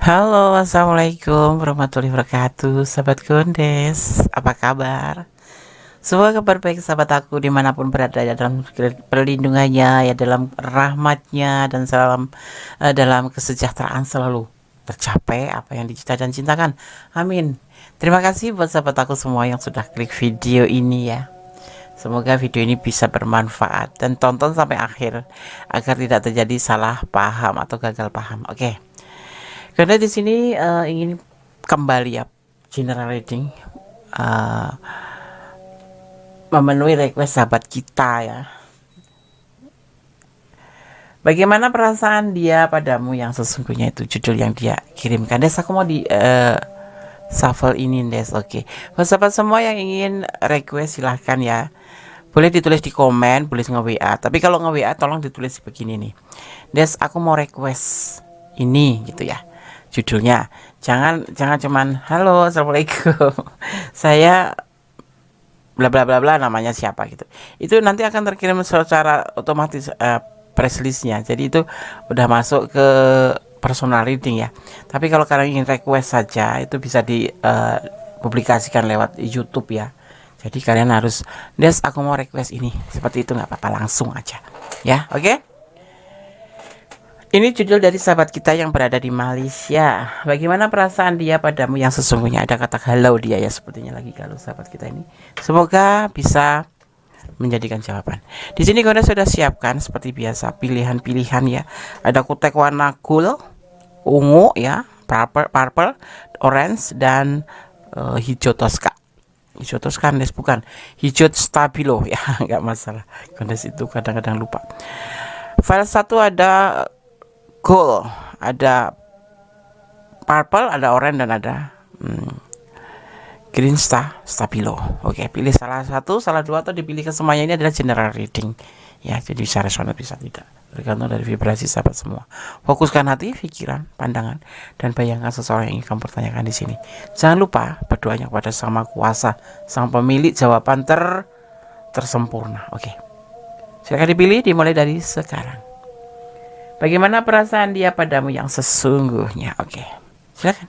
Halo, assalamualaikum warahmatullahi wabarakatuh, sahabat Gondes. Apa kabar? Semoga kabar baik, sahabat aku, dimanapun berada ya, dalam perlindungannya ya, dalam rahmatnya, dan dalam kesejahteraan selalu tercapai apa yang dicita dan cintakan. Amin. Terima kasih buat sahabat aku semua yang sudah klik video ini ya. Semoga video ini bisa bermanfaat dan tonton sampai akhir agar tidak terjadi salah paham atau gagal paham. Oke. Karena di sini ingin kembali ya, general reading eh, memenuhi request sahabat kita ya. Bagaimana perasaan dia padamu yang sesungguhnya, itu judul yang dia kirimkan. Des, aku mau di shuffle ini, Des. Oke. Buat sahabat semua yang ingin request silahkan ya. Boleh ditulis di komen, boleh nge-WA. Tapi kalau nge-WA tolong ditulis begini nih. Des, aku mau request ini gitu ya. Judulnya. Jangan cuman halo, assalamualaikum. Saya bla bla bla bla, namanya siapa gitu. Itu nanti akan terkirim secara otomatis press listnya. Jadi itu udah masuk ke personal reading ya. Tapi kalau kalian ingin request saja, itu bisa dipublikasikan lewat YouTube ya. Jadi kalian harus, Des, aku mau request ini, seperti itu, nggak apa-apa, langsung aja ya. Oke. Ini judul dari sahabat kita yang berada di Malaysia. Bagaimana perasaan dia padamu yang sesungguhnya? Ada kata halau dia ya, sepertinya lagi galau sahabat kita ini. Semoga bisa menjadikan jawaban. Di sini Gonda sudah siapkan seperti biasa pilihan-pilihan ya. Ada kutek warna cool, ungu ya, purple, orange, dan hijau toska. Hijau toska, Des, bukan hijau stabilo ya, nggak masalah. Gonda itu kadang-kadang lupa. File 1 ada gold, ada purple, ada orange, dan ada green stabilo. Oke, pilih salah satu, salah dua, atau dipilih ke semuanya. Ini adalah general reading ya, jadi bisa resonate bisa tidak, tergantung dari vibrasi sahabat semua. Fokuskan hati, pikiran, pandangan, dan bayangkan seseorang yang ingin kamu pertanyakan di sini. Jangan lupa berdoanya kepada Sang Maha Kuasa, sang pemilik jawaban tersempurna. Oke, silakan dipilih, dimulai dari sekarang. Bagaimana perasaan dia padamu yang sesungguhnya? Oke, silakan.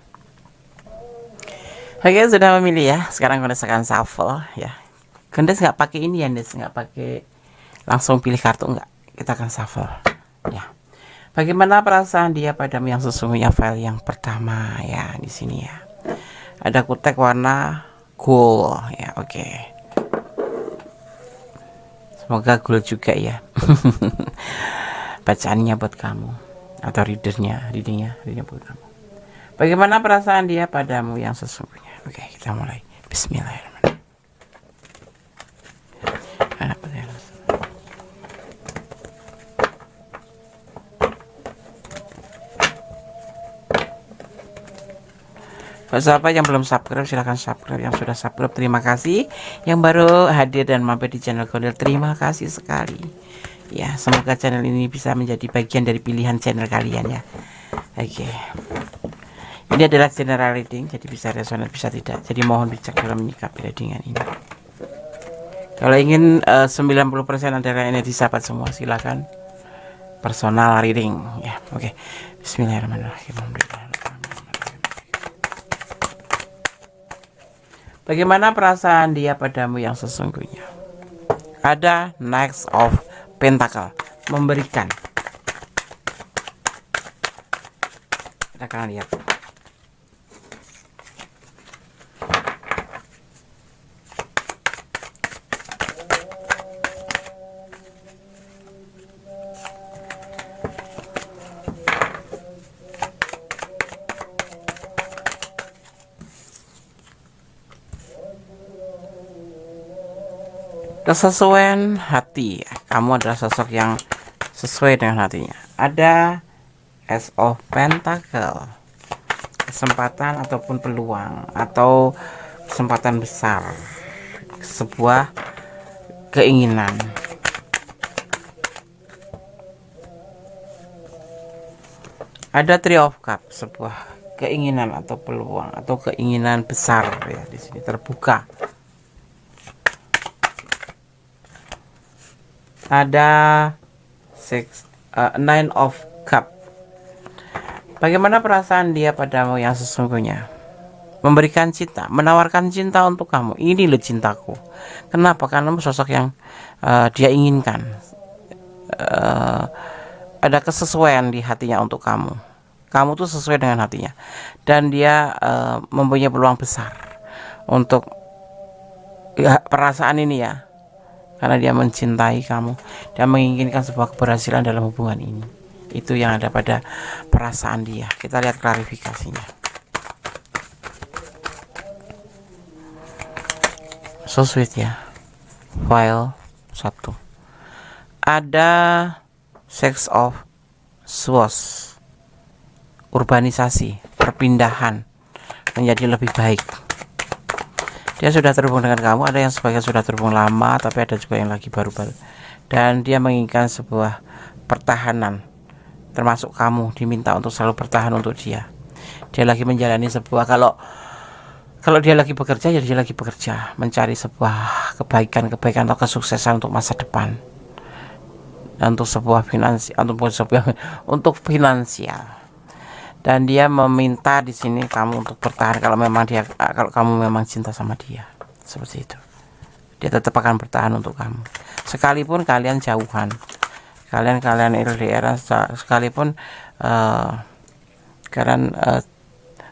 Oke, sudah memilih ya. Sekarang Gondes akan shuffle ya. Gondes nggak pakai ini ya, Gondes nggak pakai langsung pilih kartu, nggak. Kita akan shuffle ya. Bagaimana perasaan dia padamu yang sesungguhnya? File yang pertama ya, di sini ya. Ada kutek warna gold ya. Oke. Semoga gold juga ya. Bacaannya buat kamu, atau readingnya buat kamu. Bagaimana perasaan dia padamu yang sesungguhnya? Oke, kita mulai. Bismillahirrahmanirrahim. Buat siapa yang belum subscribe, silahkan subscribe. Yang sudah subscribe, terima kasih. Yang baru hadir dan mampir di channel Gondel, terima kasih sekali. Ya, semoga channel ini bisa menjadi bagian dari pilihan channel kalian ya. Oke. Ini adalah general reading, jadi bisa resonate bisa tidak. Jadi mohon bijak dalam menyikapi readingan ini. Kalau ingin 90% adalah energi sahabat semua, silakan personal reading ya. Oke. Bismillahirrahmanirrahim. Bagaimana perasaan dia padamu yang sesungguhnya? Ada Knight of Pentacle, memberikan. Kita akan lihat. Kesesuaian hati, kamu adalah sosok yang sesuai dengan hatinya. Ada Ace of Pentacle, kesempatan ataupun peluang atau kesempatan besar, sebuah keinginan. Ada Three of Cups, sebuah keinginan atau peluang atau keinginan besar ya, di sini terbuka. Ada Nine of Cup, Bagaimana perasaan dia padamu yang sesungguhnya? Memberikan cinta, menawarkan cinta untuk kamu. Ini loh cintaku. Kenapa? Karena kamu sosok yang dia inginkan. Ada kesesuaian di hatinya untuk kamu. Kamu tuh sesuai dengan hatinya. Dan dia mempunyai peluang besar untuk perasaan ini ya. Karena dia mencintai kamu dan menginginkan sebuah keberhasilan dalam hubungan ini. Itu yang ada pada perasaan dia. Kita lihat klarifikasinya. So sweet ya. File 1. Ada sex of swords. Urbanisasi, perpindahan menjadi lebih baik. Dia sudah terhubung dengan kamu, ada yang sebagian sudah terhubung lama, tapi ada juga yang lagi baru-baru. Dan dia menginginkan sebuah pertahanan. Termasuk kamu diminta untuk selalu bertahan untuk dia. Dia lagi menjalani sebuah kalau dia lagi bekerja ya dia lagi bekerja, mencari sebuah kebaikan atau kesuksesan untuk masa depan. Dan untuk sebuah finansial. Dan dia meminta di sini kamu untuk bertahan kalau kamu memang cinta sama dia. Seperti itu. Dia tetap akan bertahan untuk kamu. Sekalipun kalian jauhan. Kalian LDR sekalipun kalian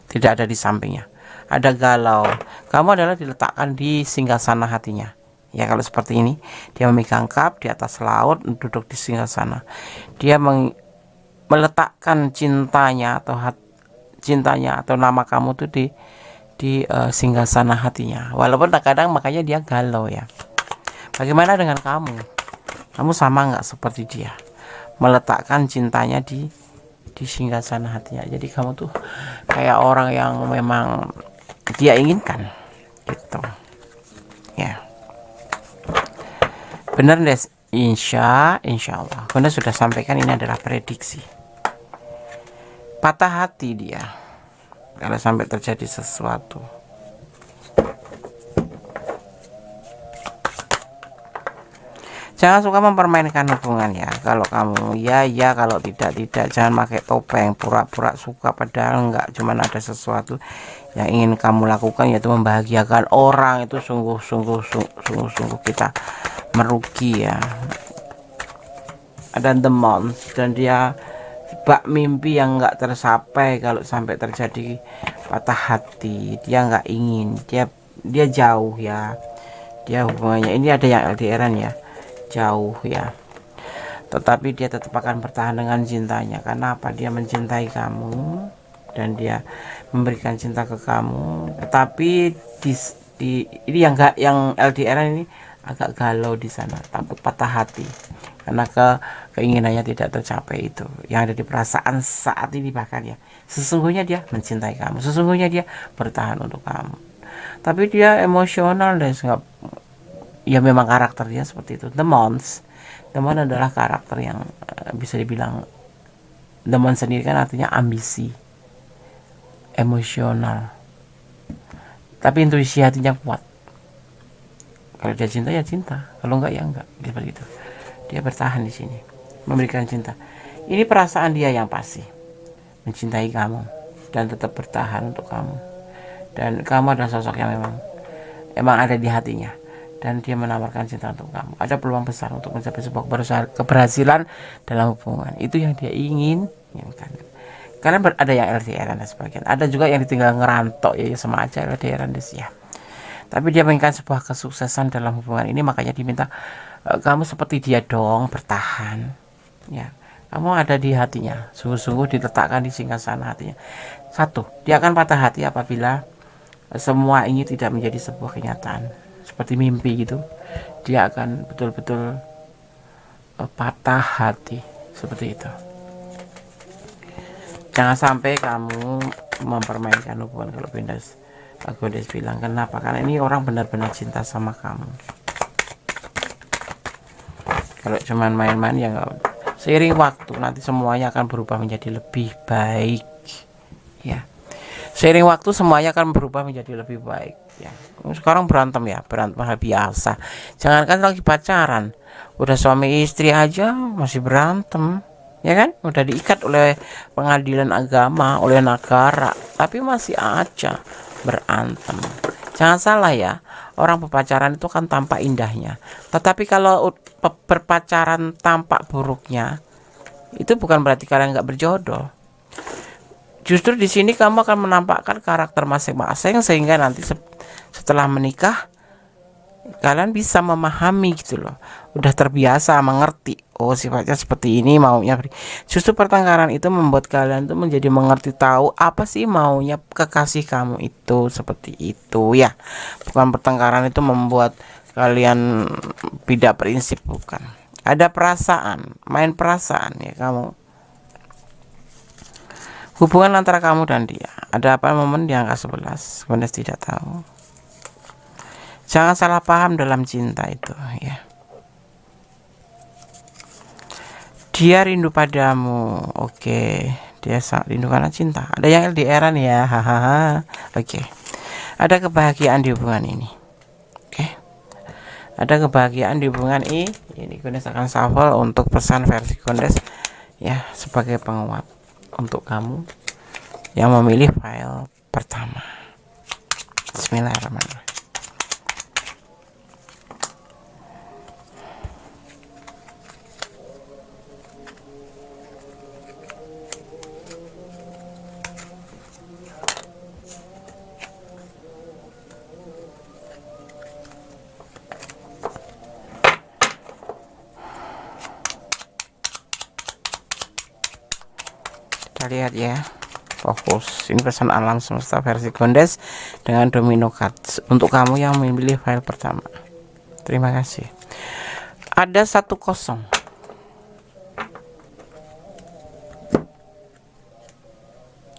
tidak ada di sampingnya, ada galau, kamu adalah diletakkan di singgasana hatinya ya. Kalau seperti ini, dia memegang cup di atas laut, duduk di singgasana, dia meletakkan cintanya atau nama kamu tuh di singgasana hatinya. Walaupun kadang makanya dia galau ya. Bagaimana dengan kamu? Kamu sama nggak seperti dia, meletakkan cintanya di singgasana hatinya. Jadi kamu tuh kayak orang yang memang dia inginkan gitu ya. Benar deh, insya Allah. Bunda sudah sampaikan ini adalah prediksi. Patah hati dia kalau sampai terjadi sesuatu. Jangan suka mempermainkan hubungan ya. Kalau kamu ya, kalau tidak. Jangan pakai topeng, pura-pura suka padahal enggak. Cuman ada sesuatu yang ingin kamu lakukan, yaitu membahagiakan orang. Itu sungguh kita merugi ya. Ada demon dan dia bak mimpi yang enggak tersapai kalau sampai terjadi patah hati. Dia enggak ingin, dia jauh ya. Dia hubungannya ini ada yang LDRan ya. Jauh ya, tetapi dia tetap akan bertahan dengan cintanya. Karena apa? Dia mencintai kamu dan dia memberikan cinta ke kamu. Tetapi ini yang LDR ini agak galau di sana, takut patah hati karena keinginannya tidak tercapai. Itu yang ada di perasaan saat ini. Bahkan ya, sesungguhnya dia mencintai kamu, sesungguhnya dia bertahan untuk kamu, tapi dia emosional dan ya memang karakternya seperti itu. Demon adalah karakter yang bisa dibilang, demon sendiri kan artinya ambisi, emosional, tapi intuisi hatinya kuat. Kalau dia cinta ya cinta, kalau enggak ya enggak, seperti itu. Dia bertahan di sini, memberikan cinta. Ini perasaan dia yang pasti, mencintai kamu dan tetap bertahan untuk kamu. Dan kamu adalah sosok yang memang ada di hatinya. Dan dia menawarkan cinta untuk kamu. Ada peluang besar untuk mencapai sebuah keberhasilan dalam hubungan. Itu yang dia inginkan. Karena ada yang LDR dan sebagian. Ada juga yang ditinggal ngerantok ya sama aja LDR ya. Tapi dia menginginkan sebuah kesuksesan dalam hubungan ini, makanya diminta kamu seperti dia dong, bertahan. Ya, kamu ada di hatinya. Sungguh-sungguh diletakkan di singgasana hatinya. 1, dia akan patah hati apabila semua ini tidak menjadi sebuah kenyataan. Seperti mimpi gitu, dia akan betul-betul patah hati seperti itu. Jangan sampai kamu mempermainkan hubungan. Kalau Godes bilang, kenapa? Karena ini orang benar-benar cinta sama kamu. Kalau cuman main-main ya nggak. Seiring waktu nanti semuanya akan berubah menjadi lebih baik ya. Seiring waktu semuanya akan berubah menjadi lebih baik ya. Sekarang berantem hal biasa. Jangankan lagi pacaran, udah suami istri aja masih berantem ya kan? Udah diikat oleh pengadilan agama, oleh negara, tapi masih aja berantem. Jangan salah ya, orang berpacaran itu kan tampak indahnya, tetapi kalau berpacaran tampak buruknya, itu bukan berarti kalian nggak berjodoh. Justru di sini kamu akan menampakkan karakter masing-masing, sehingga nanti setelah menikah kalian bisa memahami gitu loh, udah terbiasa mengerti, oh sifatnya seperti ini, maunya. Justru pertengkaran itu membuat kalian tuh menjadi mengerti, tahu apa sih maunya kekasih kamu itu seperti itu ya. Bukan pertengkaran itu membuat kalian tidak prinsip, bukan. Ada perasaan, main perasaan ya kamu. Hubungan antara kamu dan dia, ada apa momen di angka 11? Gondes tidak tahu. Jangan salah paham dalam cinta itu ya. Dia rindu padamu, oke. Dia sangat rindu karena cinta. Ada yang LDR-an ya, hahaha. Oke. Ada kebahagiaan di hubungan ini, oke. Ada kebahagiaan di hubungan ini. Gondes akan shuffle untuk pesan versi Gondes ya, sebagai penguat untuk kamu yang memilih file pertama. Bismillahirrahmanirrahim. Kita lihat ya, fokus. Ini pesan alam semesta versi Gondes dengan domino cards untuk kamu yang memilih file pertama. Terima kasih. Ada 10.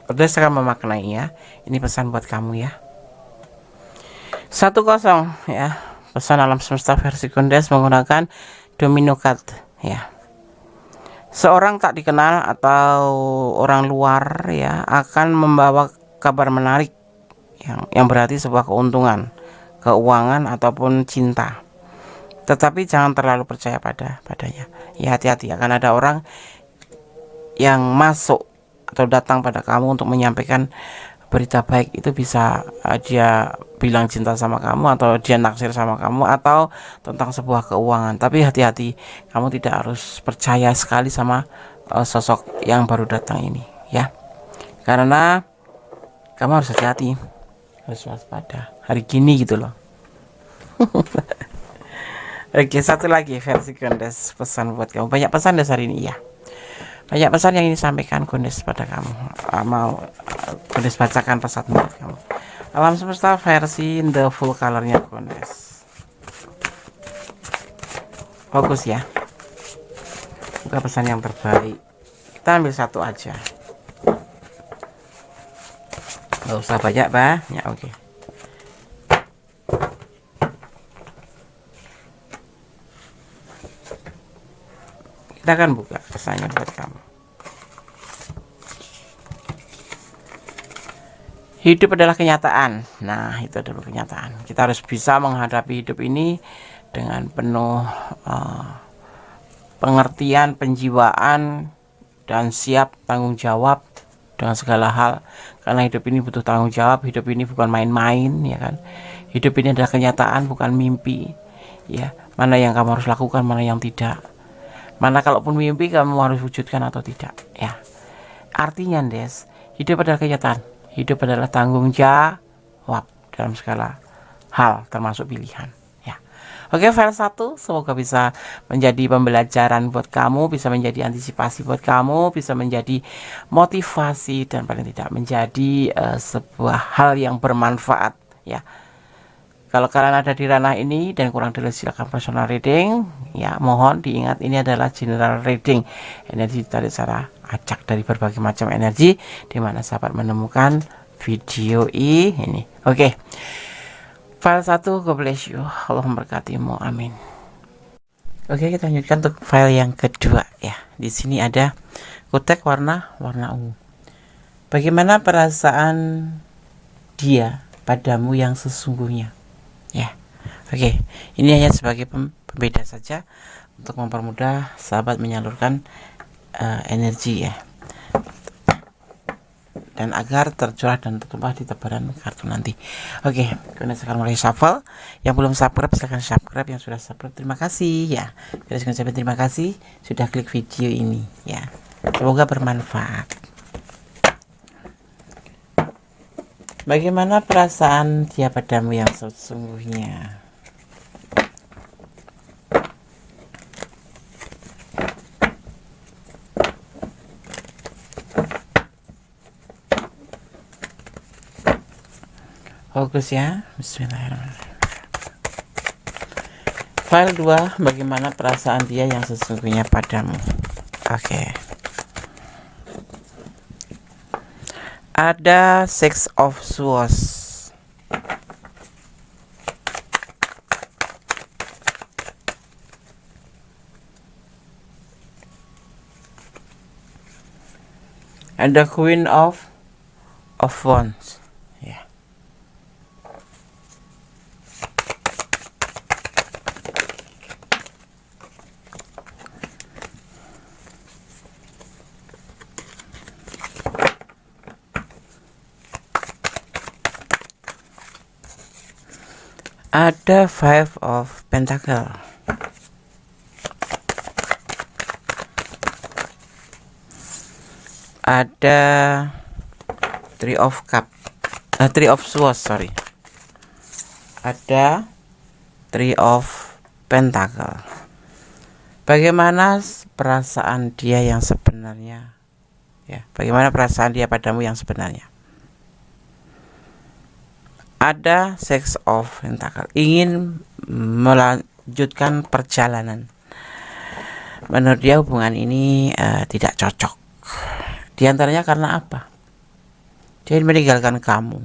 Gondes akan memaknai ya. Ini pesan buat kamu ya. 10 ya. Pesan alam semesta versi Gondes menggunakan domino card ya. Seorang tak dikenal atau orang luar ya akan membawa kabar menarik yang berarti sebuah keuntungan, keuangan ataupun cinta. Tetapi jangan terlalu percaya padanya. Ya hati-hati, akan ada orang yang masuk atau datang pada kamu untuk menyampaikan berita baik. Itu bisa dia bilang cinta sama kamu, atau dia naksir sama kamu, atau tentang sebuah keuangan. Tapi hati-hati, kamu tidak harus percaya sekali sama sosok yang baru datang ini ya, karena kamu harus hati-hati, harus waspada hari gini gitu loh. Oke, satu lagi versi Gondes pesan buat kamu. Banyak pesan dasar ini ya, banyak pesan yang ini sampaikan Gondes pada kamu. Mau Gondes bacakan pesan buat kamu. Alam semesta versi the full colornya Gondes. Fokus ya, buka pesan yang terbaik. Kita ambil satu aja, nggak usah banyak, oke. Kita akan buka pesannya buat kamu. Hidup adalah kenyataan. Nah, itu adalah kenyataan. Kita harus bisa menghadapi hidup ini dengan penuh pengertian, penjiwaan, dan siap tanggung jawab dengan segala hal. Karena hidup ini butuh tanggung jawab. Hidup ini bukan main-main, ya kan? Hidup ini adalah kenyataan, bukan mimpi. Ya, mana yang kamu harus lakukan, mana yang tidak. Mana kalaupun mimpi kamu harus wujudkan atau tidak. Ya, artinya, Des, hidup adalah kenyataan. Hidup adalah tanggung jawab dalam segala hal, termasuk pilihan. Ya, oke, file 1 semoga bisa menjadi pembelajaran buat kamu, bisa menjadi antisipasi buat kamu, bisa menjadi motivasi, dan paling tidak menjadi sebuah hal yang bermanfaat. Ya, kalau kalian ada di ranah ini dan kurang detail, silakan personal reading. Ya, mohon diingat ini adalah general reading. Energi ditarik secara acak dari berbagai macam energi, di mana sahabat menemukan video ini. Oke. File 1, God bless you. Allah memberkatimu. Amin. Oke, kita lanjutkan untuk file yang kedua ya. Di sini ada kutek warna ungu. Bagaimana perasaan dia padamu yang sesungguhnya? Ya, oke. Ini hanya sebagai pembeda saja untuk mempermudah sahabat menyalurkan energi ya, dan agar tercurah dan tertumpah di tebaran kartu nanti. Oke, kemudian sekarang mulai shuffle. Yang belum subscribe silahkan subscribe, yang sudah subscribe terima kasih ya. Jadi saya terima kasih sudah klik video ini ya. Semoga bermanfaat. Bagaimana perasaan dia padamu yang sesungguhnya? Fokus ya. Bismillahirrahmanirrahim. File 2, bagaimana perasaan dia yang sesungguhnya padamu? Oke. Ada Six of Swords. Ada Queen of Wands. Ya. Ada Five of Pentacle. Ada Three of Cup. Three of Swords, sorry. Ada Three of Pentacle. Bagaimana perasaan dia yang sebenarnya? Ya, bagaimana perasaan dia padamu yang sebenarnya? Ada Six of Pentacle, ingin melanjutkan perjalanan. Menurut dia hubungan ini tidak cocok. Di antaranya karena apa? Dia ingin meninggalkan kamu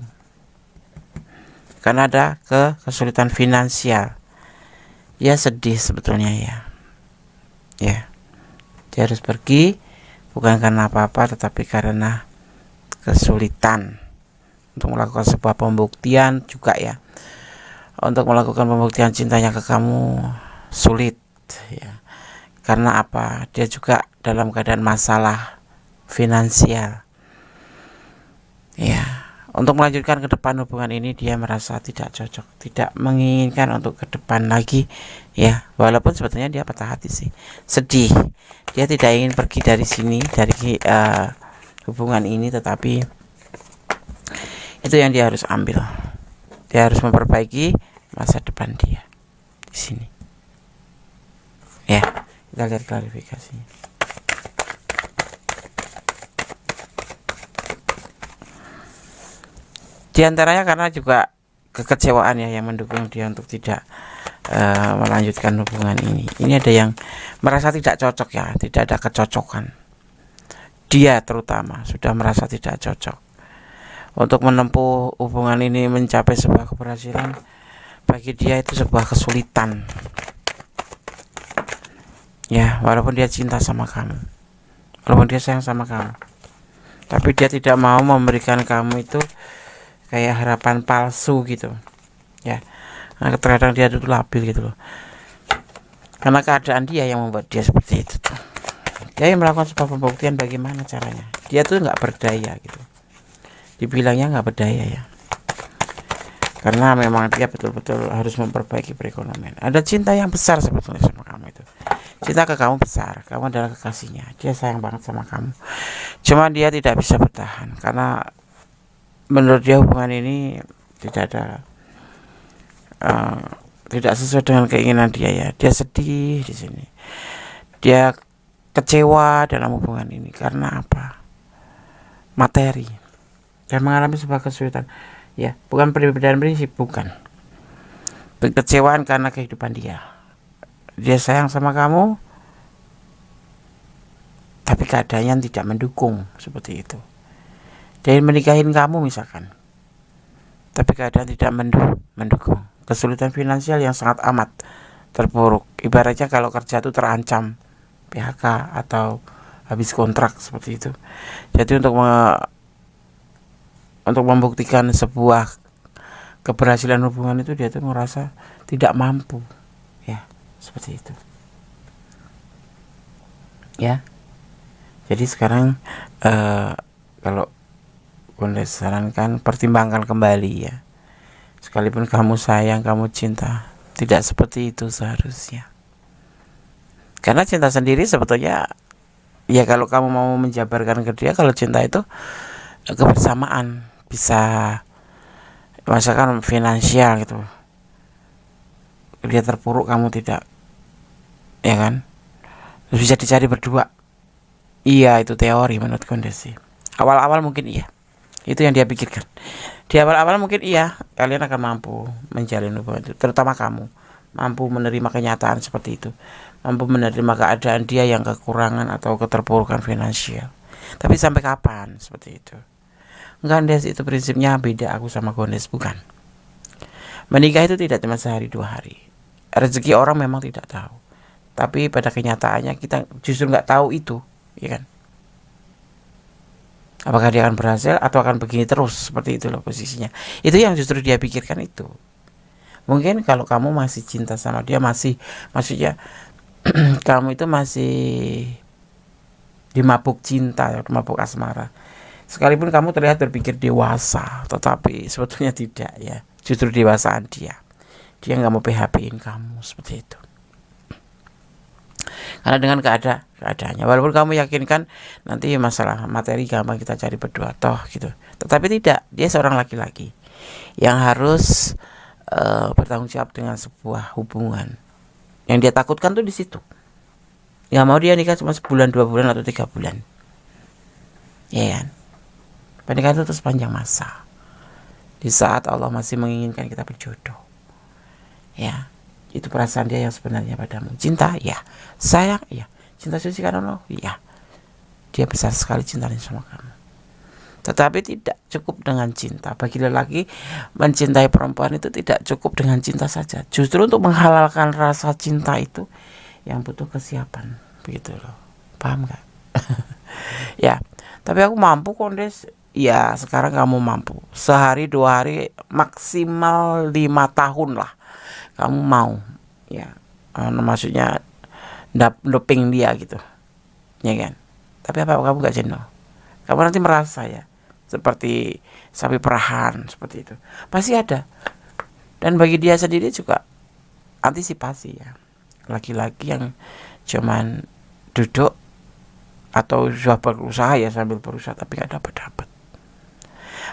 karena ada kesulitan finansial. Dia sedih sebetulnya ya. Ya, dia harus pergi bukan karena apa-apa, tetapi karena kesulitan untuk melakukan sebuah pembuktian juga ya. Untuk melakukan pembuktian cintanya ke kamu sulit ya. Karena apa? Dia juga dalam keadaan masalah finansial. Ya, untuk melanjutkan ke depan hubungan ini dia merasa tidak cocok, tidak menginginkan untuk ke depan lagi ya. Walaupun sebetulnya dia patah hati sih, sedih. Dia tidak ingin pergi dari sini, dari hubungan ini, tetapi itu yang dia harus ambil. Dia harus memperbaiki masa depan dia di sini. Ya, kita lihat klarifikasinya. Di antaranya karena juga kekecewaan ya yang mendukung dia untuk tidak melanjutkan hubungan ini. Ini ada yang merasa tidak cocok ya, tidak ada kecocokan. Dia terutama sudah merasa tidak cocok. Untuk menempuh hubungan ini mencapai sebuah keberhasilan, bagi dia itu sebuah kesulitan. Ya, walaupun dia cinta sama kamu, walaupun dia sayang sama kamu, tapi dia tidak mau memberikan kamu itu kayak harapan palsu gitu. Ya, nah, terkadang dia itu labil gitu loh. Karena keadaan dia yang membuat dia seperti itu tuh. Dia yang melakukan sebuah pembuktian bagaimana caranya. Dia tuh nggak berdaya gitu. Dibilangnya nggak berdaya ya, karena memang dia betul-betul harus memperbaiki perekonomian. Ada cinta yang besar sebetulnya sama kamu itu. Cinta ke kamu besar, kamu adalah kekasihnya, dia sayang banget sama kamu. Cuma dia tidak bisa bertahan karena menurut dia hubungan ini tidak ada tidak sesuai dengan keinginan dia ya. Dia sedih di sini. Dia kecewa dalam hubungan ini karena apa? Materi. Dan mengalami sebuah kesulitan ya, bukan perbedaan prinsip, bukan, kekecewaan karena kehidupan dia. Dia sayang sama kamu tapi keadaannya tidak mendukung seperti itu. Dia ingin menikahin kamu misalkan, tapi keadaan tidak mendukung. Kesulitan finansial yang sangat amat terpuruk. Ibaratnya kalau kerja itu terancam PHK atau habis kontrak seperti itu. Jadi untuk membuktikan sebuah keberhasilan hubungan itu dia tuh merasa tidak mampu ya, seperti itu ya. Jadi sekarang kalau Gondes sarankan, pertimbangkan kembali ya. Sekalipun kamu sayang, kamu cinta, tidak seperti itu seharusnya. Karena cinta sendiri sebetulnya, ya kalau kamu mau menjabarkan ke dia, kalau cinta itu kebersamaan, bisa misalkan finansial gitu, dia terpuruk kamu tidak, ya kan, terus bisa dicari berdua. Iya, itu teori menurut kondisi. Awal-awal mungkin iya, itu yang dia pikirkan. Di awal-awal mungkin iya, kalian akan mampu menjalin hubungan itu, terutama kamu mampu menerima kenyataan seperti itu, mampu menerima keadaan dia yang kekurangan atau keterpurukan finansial. Tapi sampai kapan seperti itu? Enggak, Des, itu prinsipnya beda aku sama Gondes, bukan. Menikah itu tidak cuma sehari dua hari. Rezeki orang memang tidak tahu, tapi pada kenyataannya kita justru nggak tahu itu, ya kan? Apakah dia akan berhasil atau akan begini terus, seperti itu loh posisinya. Itu yang justru dia pikirkan itu. Mungkin kalau kamu masih cinta sama dia, maksudnya kamu itu masih dimabuk cinta, dimabuk asmara. Sekalipun kamu terlihat berpikir dewasa, tetapi sebetulnya tidak ya. Justru dewasaan dia. Dia nggak mau PHP-in kamu seperti itu. Karena dengan keadaannya, walaupun kamu yakinkan nanti masalah materi gampang kita cari berdua toh gitu. Tetapi tidak, dia seorang laki-laki yang harus bertanggung jawab dengan sebuah hubungan. Yang dia takutkan tuh di situ. Ya mau dia nikah cuma sebulan, 2 bulan atau 3 bulan. Ya kan? Pernikahan itu terus panjang masa. Di saat Allah masih menginginkan kita berjodoh. Ya, itu perasaan dia yang sebenarnya padamu. Cinta, ya. Sayang, ya. Cinta suci karena Allah, ya. Dia besar sekali cintanya sama kamu. Tetapi tidak cukup dengan cinta. Bagi lelaki, mencintai perempuan itu tidak cukup dengan cinta saja. Justru untuk menghalalkan rasa cinta itu yang butuh kesiapan. Begitu loh. Paham gak? Ya, tapi aku mampu Kondes. Ya, sekarang kamu mampu. Sehari, 2 hari, maksimal 5 tahun lah. Kamu mau. Ya, maksudnya doping dia gitu. Ya kan? Tapi apa kamu gak jenuh? Kamu nanti merasa ya, seperti sapi perahan, seperti itu. Pasti ada. Dan bagi dia sendiri juga antisipasi ya. Laki-laki yang cuman duduk atau sudah berusaha ya sambil berusaha tapi gak dapat.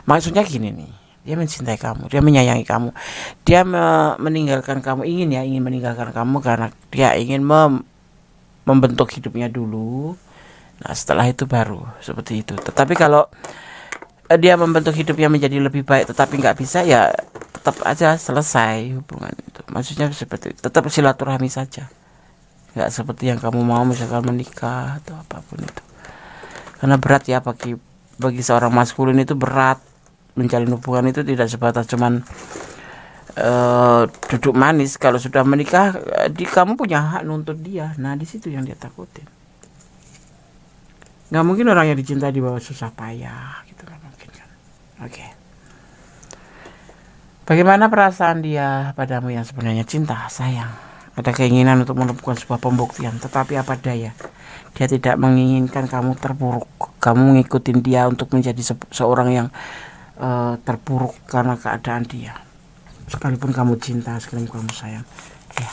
Maksudnya gini nih, dia mencintai kamu, dia menyayangi kamu, dia meninggalkan kamu, ingin meninggalkan kamu karena dia ingin membentuk hidupnya dulu. Nah setelah itu baru seperti itu. Tetapi kalau dia membentuk hidupnya menjadi lebih baik tetapi nggak bisa, ya tetap aja selesai hubungan itu. Maksudnya seperti itu, tetap silaturahmi saja, nggak seperti yang kamu mau misalkan menikah atau apapun itu. Karena berat ya, bagi seorang maskulin itu berat. Menjalin hubungan itu tidak sebatas cuman duduk manis. Kalau sudah menikah, kamu punya hak nuntut dia. Nah di situ yang dia takutin. Nggak mungkin orang yang dicintai di bawah susah payah gitu, nggak mungkin kan. Oke. Bagaimana perasaan dia padamu yang sebenarnya cinta, sayang? Ada keinginan untuk menemukan sebuah pembuktian, tetapi apa daya, dia tidak menginginkan kamu terpuruk. Kamu ngikutin dia untuk menjadi seorang yang terpuruk karena keadaan dia. Sekalipun kamu cinta, sekalipun kamu sayang, ya.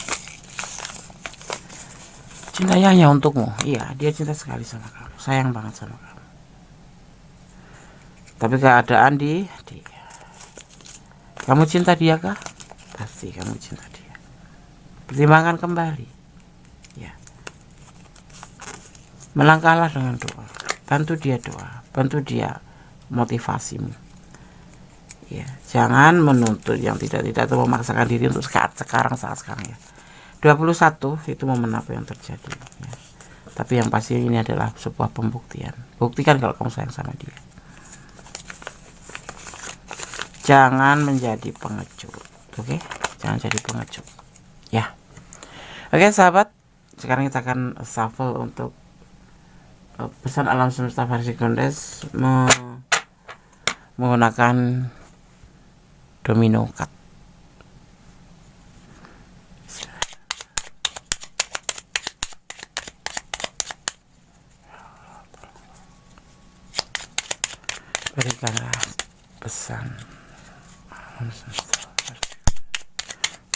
Cintanya hanya untukmu. Iya, dia cinta sekali sama kamu, sayang banget sama kamu. Tapi keadaan kamu cinta dia kah? Pasti kamu cinta dia. Pertimbangkan kembali. Ya. Melangkahlah dengan doa. Bantu dia doa, bantu dia motivasimu. Ya, jangan menuntut yang tidak atau memaksakan diri untuk saat sekarang ya. 21 itu momen apa yang terjadi ya. Tapi yang pasti ini adalah sebuah pembuktian. Buktikan kalau kamu sayang sama dia. Jangan menjadi pengecut. Oke? Jangan jadi pengecut. Ya. Oke, sahabat. Sekarang kita akan shuffle untuk pesan alam semesta versi Gondes menggunakan domino card. pesan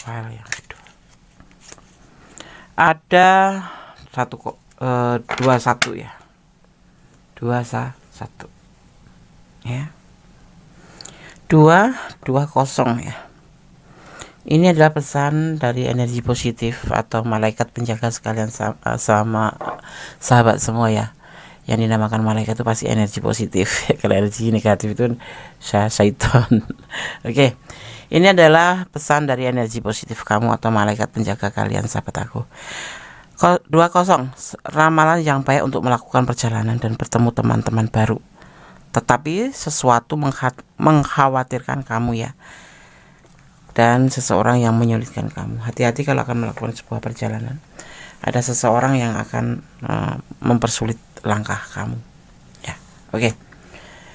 file yang kedua. Ada 21 ya. 21 ya. 220 ya. Ini adalah pesan dari energi positif atau malaikat penjaga sekalian sama sahabat semua ya. Yang dinamakan malaikat itu pasti energi positif. Kalau energi negatif itu syaitan. Oke. Ini adalah pesan dari energi positif kamu atau malaikat penjaga kalian, sahabat aku. 20, ramalan yang baik untuk melakukan perjalanan dan bertemu teman-teman baru. Tetapi sesuatu mengkhawatirkan kamu ya. Dan seseorang yang menyulitkan kamu. Hati-hati kalau akan melakukan sebuah perjalanan. Ada seseorang yang akan mempersulit langkah kamu. Ya, oke.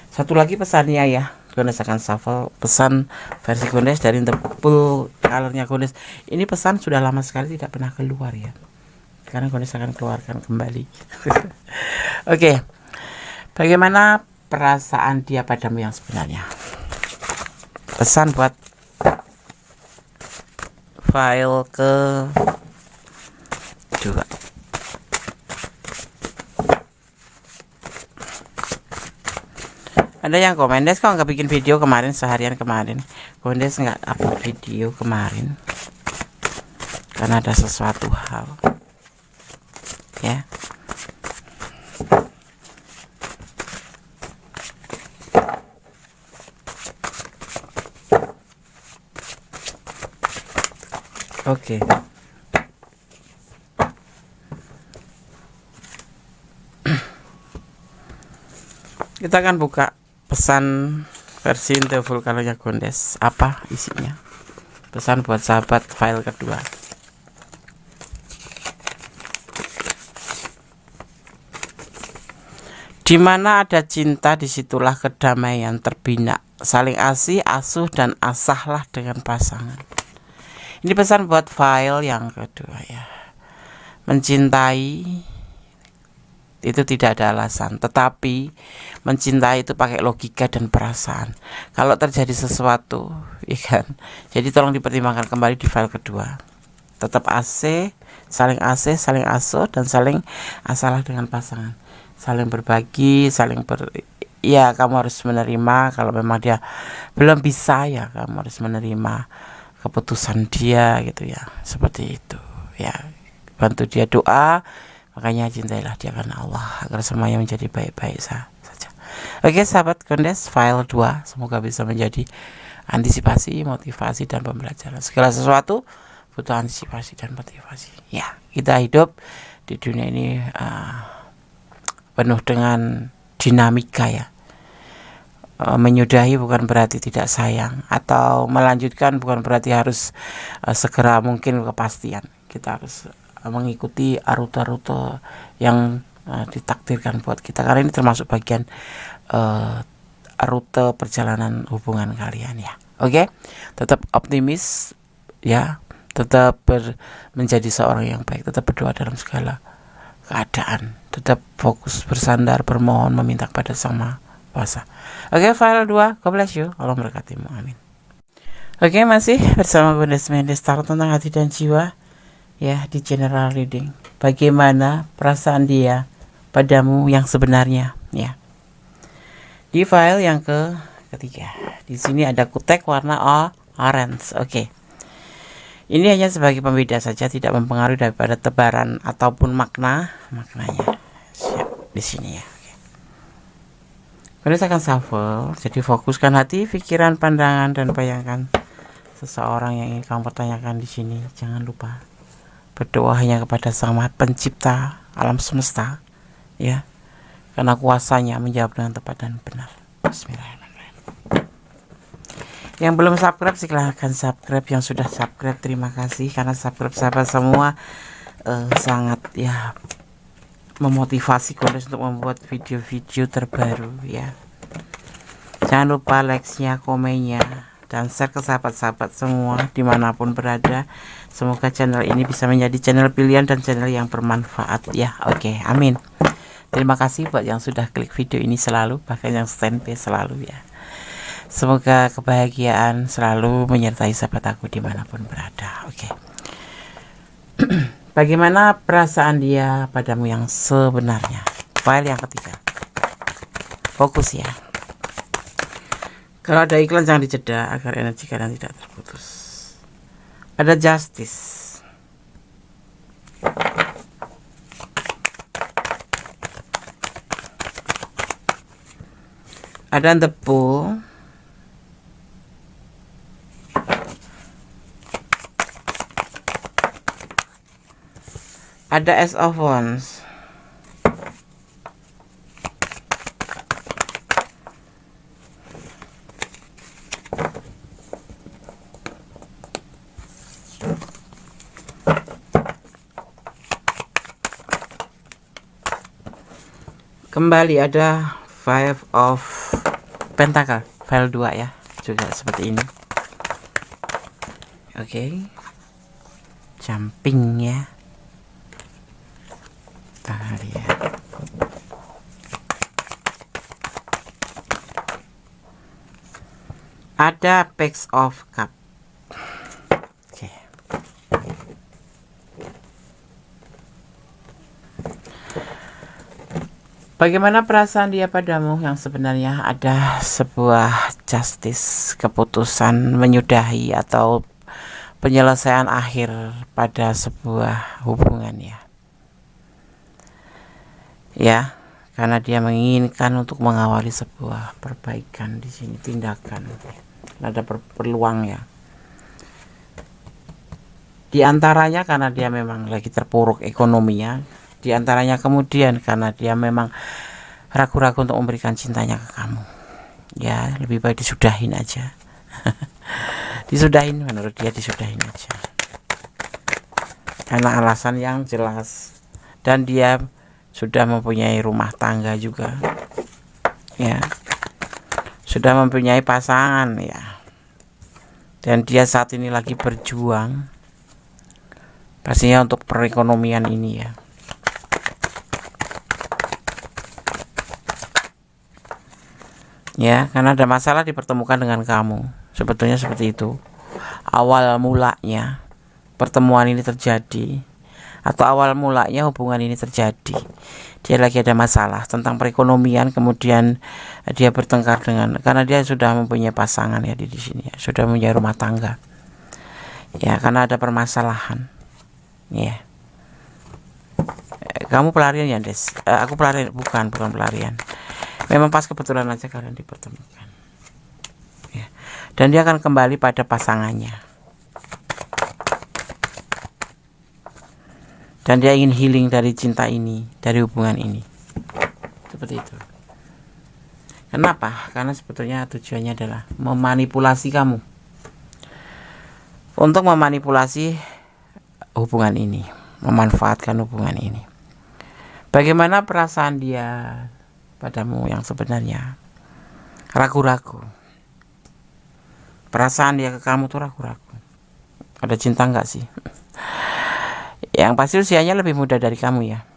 Satu lagi pesannya ya. Gondes akan shuffle pesan versi Gondes dari The Pool colornya Gondes. Ini pesan sudah lama sekali tidak pernah keluar ya. Sekarang Gondes akan keluarkan kembali. Oke. Bagaimana perasaan dia padamu yang sebenarnya? Pesan buat file ke 2. Ada yang komen, Des kok nggak bikin video kemarin, seharian kemarin. Gondes nggak upload video kemarin karena ada sesuatu hal ya. Oke. Kita akan buka pesan versi The Full colornya Gondes. Apa isinya? Pesan buat sahabat file kedua. Di mana ada cinta, disitulah kedamaian terbina. Saling asih, asuh, dan asahlah dengan pasangan. Ini pesan buat file yang kedua ya. Mencintai itu tidak ada alasan, tetapi mencintai itu pakai logika dan perasaan. Kalau terjadi sesuatu, ya kan. Jadi tolong dipertimbangkan kembali di file kedua. Tetap saling asuh, dan saling asalah dengan pasangan. Saling berbagi, ya kamu harus menerima. Kalau memang dia belum bisa ya kamu harus menerima keputusan dia gitu ya, seperti itu ya. Bantu dia doa, makanya cintailah dia karena Allah agar semuanya menjadi baik-baik saja. Oke sahabat Gondes, file 2 semoga bisa menjadi antisipasi, motivasi, dan pembelajaran. Segala sesuatu butuh antisipasi dan motivasi ya. Kita hidup di dunia ini penuh dengan dinamika ya. Menyudahi bukan berarti tidak sayang, atau melanjutkan bukan berarti harus segera mungkin kepastian. Kita harus mengikuti rute-rute yang ditakdirkan buat kita, karena ini termasuk bagian rute perjalanan hubungan kalian ya. Oke, tetap optimis ya, tetap menjadi seorang yang baik, tetap berdoa dalam segala keadaan, tetap fokus bersandar, bermohon, meminta kepada Sang Maha Kuasa. Oke, file 2, God bless you, Allah memberkatimu, amin. Oke, masih bersama Gondes Mendes, tarot tentang hati dan jiwa ya, di general reading. Bagaimana perasaan dia padamu yang sebenarnya ya. Di file yang ketiga, di sini ada kutek warna orange. Oke. Ini hanya sebagai pembeda saja, tidak mempengaruhi daripada tebaran ataupun maknanya. Siap di sini ya. Gondes akan shuffle, jadi fokuskan hati, pikiran, pandangan, dan bayangkan seseorang yang ingin kamu pertanyakan di sini. Jangan lupa berdoa hanya kepada Sang Maha Pencipta alam semesta, ya, karena kuasanya menjawab dengan tepat dan benar. Bismillahirrahmanirrahim. Yang belum subscribe silahkan subscribe, yang sudah subscribe terima kasih, karena subscribe sahabat semua sangat ya memotivasi Gondes untuk membuat video-video terbaru ya. Jangan lupa like-nya, komennya, dan share ke sahabat-sahabat semua dimanapun berada. Semoga channel ini bisa menjadi channel pilihan dan channel yang bermanfaat ya. Oke, amin. Terima kasih buat yang sudah klik video ini selalu, bahkan yang standby selalu ya. Semoga kebahagiaan selalu menyertai sahabat aku dimanapun berada. Oke. Bagaimana perasaan dia padamu yang sebenarnya? File yang ketiga. Fokus ya. Kalau ada iklan jangan dijeda agar energi kalian tidak terputus. Ada justice. Ada the Bull. Ada Ace of Wands. Kembali ada Five of Pentacle, file 2 ya, juga seperti ini. Oke. Jumping ya. Kita lihat. Ada Page of Cup. Oke. Bagaimana perasaan dia padamu yang sebenarnya? Ada sebuah justice, keputusan menyudahi atau penyelesaian akhir pada sebuah hubungan ya. Ya, karena dia menginginkan untuk mengawali sebuah perbaikan di sini, tindakan. Ada peluang ya. Di antaranya karena dia memang lagi terpuruk ekonominya. Di antaranya kemudian karena dia memang ragu-ragu untuk memberikan cintanya ke kamu. Ya, lebih baik disudahin aja. Disudahin, menurut dia disudahin aja. Karena alasan yang jelas. Dan dia sudah mempunyai rumah tangga juga. Ya. Sudah mempunyai pasangan ya. Dan dia saat ini lagi berjuang. Pastinya untuk perekonomian ini ya. Ya, karena ada masalah dipertemukan dengan kamu. Sebetulnya seperti itu. Awal mulanya pertemuan ini terjadi, atau awal mulanya hubungan ini terjadi. Dia lagi ada masalah tentang perekonomian, kemudian dia bertengkar dengan, karena dia sudah mempunyai pasangan ya di sini ya, sudah mempunyai rumah tangga. Ya, karena ada permasalahan. Ya. Kamu pelarian ya, Des? Aku pelarian, bukan pelarian. Memang pas kebetulan aja kalian dipertemukan ya. Dan dia akan kembali pada pasangannya. Dan dia ingin healing dari cinta ini, dari hubungan ini. Seperti itu. Kenapa? Karena sebetulnya tujuannya adalah memanipulasi kamu. Untuk memanipulasi hubungan ini, memanfaatkan hubungan ini. Bagaimana perasaan dia padamu yang sebenarnya? Ragu-ragu. Perasaan dia ke kamu tuh ragu-ragu. Ada cinta enggak sih? Yang pasti usianya lebih muda dari kamu ya.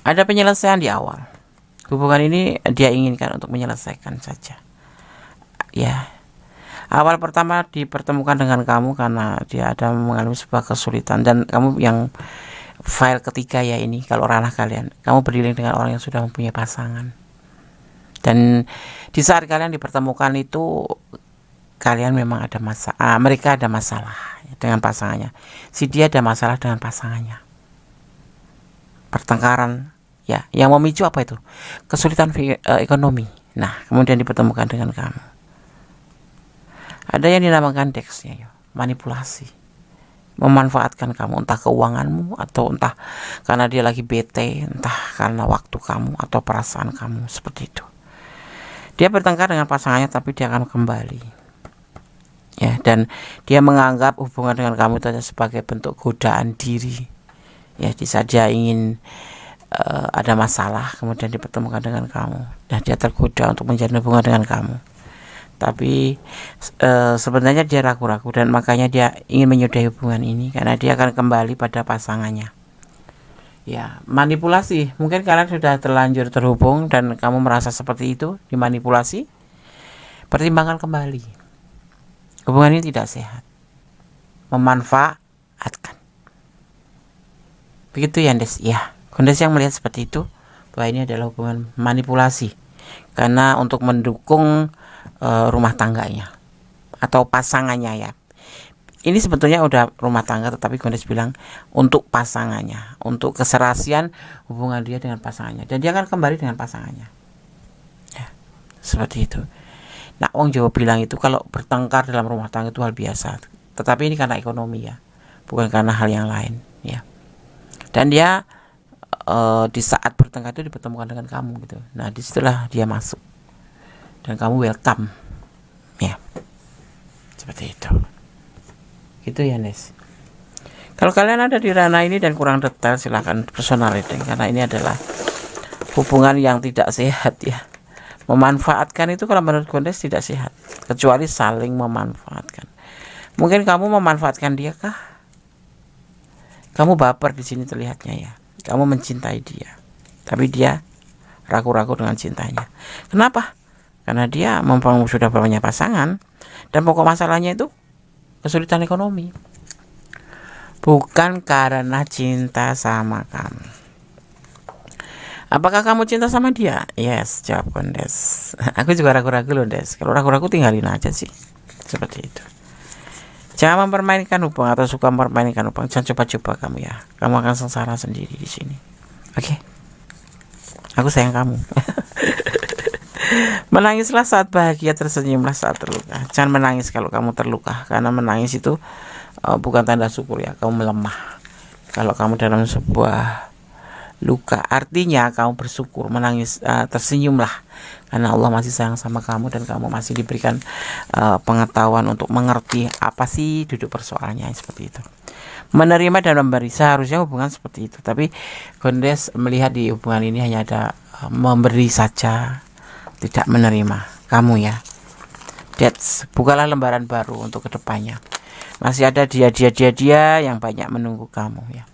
Ada penyelesaian di awal. Hubungan ini dia inginkan untuk menyelesaikan saja. Ya. Awal pertama dipertemukan dengan kamu karena dia ada mengalami sebuah kesulitan, dan kamu yang file ketiga ya ini, kalau ranah kalian, kamu berdiri dengan orang yang sudah mempunyai pasangan. Dan di saat kalian dipertemukan itu, kalian memang ada masalah, mereka ada masalah dengan pasangannya. Si dia ada masalah dengan pasangannya. Pertengkaran ya, yang memicu apa itu? Kesulitan ekonomi. Nah, kemudian dipertemukan dengan kamu. Ada yang dinamakan deksnya ya, manipulasi. Memanfaatkan kamu, entah keuanganmu, atau entah karena dia lagi bete, entah karena waktu kamu atau perasaan kamu, seperti itu. Dia bertengkar dengan pasangannya, tapi dia akan kembali ya, dan dia menganggap hubungan dengan kamu itu sebagai bentuk godaan diri ya. Di saat dia ingin ada masalah, kemudian dipertemukan dengan kamu, dan dia tergoda untuk menjalin hubungan dengan kamu. Tapi sebenarnya dia ragu-ragu, dan makanya dia ingin menyudahi hubungan ini karena dia akan kembali pada pasangannya. Ya, manipulasi. Mungkin kalian sudah terlanjur terhubung dan kamu merasa seperti itu, dimanipulasi. Pertimbangkan kembali. Hubungan ini tidak sehat. Memanfaatkan. Begitu ya, Des. Ya, Kondes yang melihat seperti itu, bahwa ini adalah hubungan manipulasi. Karena untuk mendukung rumah tangganya atau pasangannya ya. Ini sebetulnya udah rumah tangga, tetapi Kondes bilang untuk pasangannya, untuk keserasian hubungan dia dengan pasangannya, dan dia akan kembali dengan pasangannya. Ya, seperti itu. Nah, Wong Jawa bilang itu kalau bertengkar dalam rumah tangga itu hal biasa. Tetapi ini karena ekonomi ya, bukan karena hal yang lain ya. Dan dia di saat bertengkar itu dipertemukan dengan kamu gitu. Nah, disitulah dia masuk dan kamu welcome ya, seperti itu. Gitu ya, Nes. Kalau kalian ada di ranah ini dan kurang detail, silahkan personal reading, karena ini adalah hubungan yang tidak sehat ya. Memanfaatkan itu kalau menurut Kondes tidak sehat, kecuali saling memanfaatkan. Mungkin kamu memanfaatkan dia kah? Kamu baper di sini terlihatnya ya. Kamu mencintai dia, tapi dia ragu-ragu dengan cintanya. Kenapa? Karena dia sudah punya pasangan, dan pokok masalahnya itu kesulitan ekonomi, bukan karena cinta sama kamu. Apakah kamu cinta sama dia? Yes, jawab Kondes. Aku juga ragu-ragu loh, Des. Kalau ragu-ragu tinggalin aja sih, seperti itu. Jangan mempermainkan hubungan atau suka mempermainkan hubungan. Jangan coba-coba kamu ya. Kamu akan sengsara sendiri di sini. Oke? Aku sayang kamu. Menangislah saat bahagia, tersenyumlah saat terluka. Jangan menangis kalau kamu terluka, karena menangis itu bukan tanda syukur ya. Kamu melemah. Kalau kamu dalam sebuah luka, artinya kamu bersyukur. Menangis, tersenyumlah, karena Allah masih sayang sama kamu dan kamu masih diberikan pengetahuan untuk mengerti apa sih duduk persoalannya, seperti itu. Menerima dan memberi, seharusnya hubungan seperti itu. Tapi Kondes melihat di hubungan ini hanya ada memberi saja, tidak menerima kamu ya. Bukalah lembaran baru untuk kedepannya. Masih ada dia yang banyak menunggu kamu ya.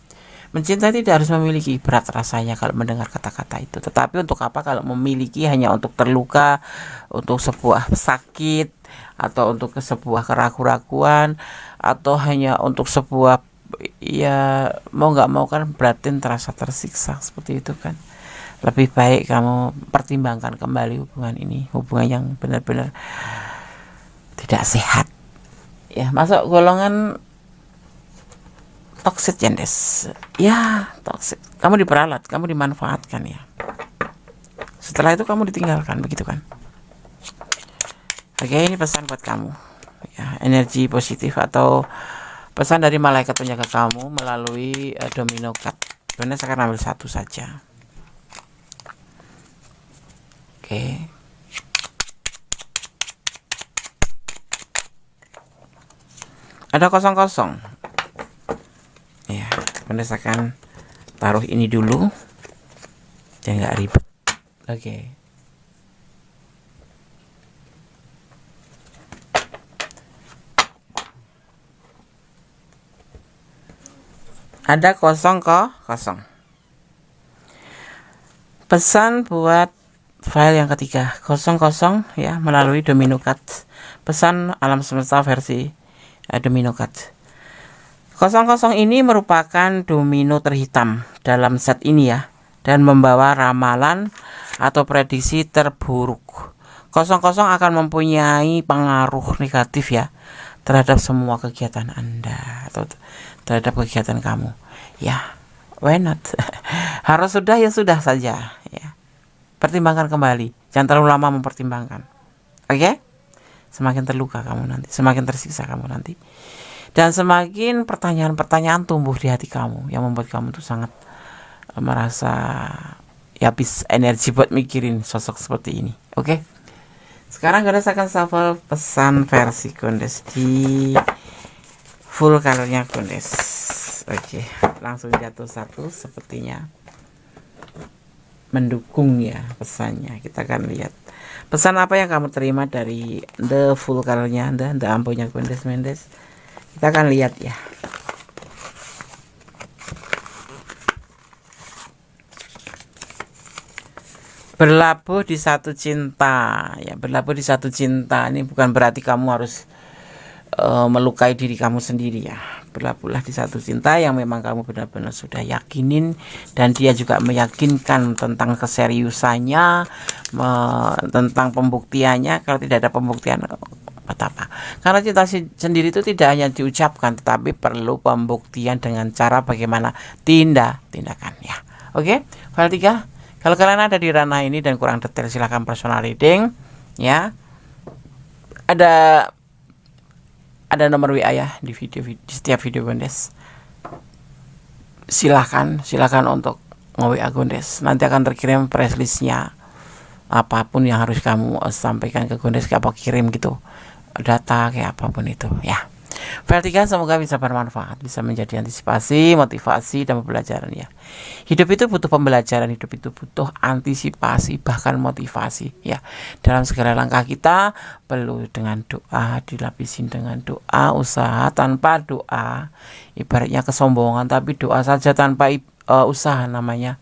Mencintai tidak harus memiliki, berat rasanya kalau mendengar kata-kata itu. Tetapi untuk apa kalau memiliki hanya untuk terluka, untuk sebuah sakit, atau untuk sebuah keraguan-raguan, atau hanya untuk sebuah ya mau nggak mau kan berarti terasa tersiksa, seperti itu kan. Lebih baik kamu pertimbangkan kembali hubungan ini, hubungan yang benar-benar tidak sehat ya, masuk golongan toxic, Des. Ya, toxic. Kamu diperalat, kamu dimanfaatkan ya. Setelah itu kamu ditinggalkan, begitu kan? Oke, ini pesan buat kamu. Ya, energi positif atau pesan dari malaikat penjaga kamu melalui domino card. Sebenarnya saya akan ambil satu saja. Oke. Ada kosong-kosong. Ya, Kondes akan taruh ini dulu, jangan nggak ribet. Oke. Ada kosong kosong. Pesan buat file yang ketiga, 00 ya, melalui domino card. Pesan alam semesta versi domino card. 00 ini merupakan domino terhitam dalam set ini ya, dan membawa ramalan atau prediksi terburuk. 00 akan mempunyai pengaruh negatif ya terhadap semua kegiatan Anda atau terhadap kegiatan kamu. Ya, why not? Harus sudah ya sudah saja ya. Pertimbangkan kembali, jangan terlalu lama mempertimbangkan. Oke? Semakin terluka kamu nanti, semakin tersiksa kamu nanti. Dan semakin pertanyaan-pertanyaan tumbuh di hati kamu yang membuat kamu tuh sangat merasa ya habis energi buat mikirin sosok seperti ini. Oke? Sekarang Kondes akan shuffle pesan versi Kondes di full colornya Kondes. Oke, langsung jatuh satu, sepertinya mendukung ya pesannya. Kita akan lihat pesan apa yang kamu terima dari the full colornya, the ampunya Kondes Mendes. Kita akan lihat ya. Berlabuh di satu cinta, ya, berlabuh di satu cinta. Ini bukan berarti kamu harus melukai diri kamu sendiri ya. Berlabuhlah di satu cinta yang memang kamu benar-benar sudah yakinin, dan dia juga meyakinkan tentang keseriusannya, tentang pembuktiannya. Kalau tidak ada pembuktian, betapa. Karena cinta sendiri itu tidak hanya diucapkan, tetapi perlu pembuktian dengan cara bagaimana tindakan ya. Oke, file 3. Kalau kalian ada di ranah ini dan kurang detail, silahkan personal reading ya. Ada nomor WA ya di setiap video Gondes. Silahkan untuk nge-WA Gondes. Nanti akan terkirim press listnya. Apapun yang harus kamu sampaikan ke Gondes, kayak apa kirim gitu. Data kayak apapun itu ya. File 3 semoga bisa bermanfaat, bisa menjadi antisipasi, motivasi, dan pembelajaran ya. Hidup itu butuh pembelajaran, hidup itu butuh antisipasi, bahkan motivasi ya. Dalam segala langkah kita perlu dengan doa, dilapisin dengan doa. Usaha tanpa doa ibaratnya kesombongan, tapi doa saja tanpa usaha namanya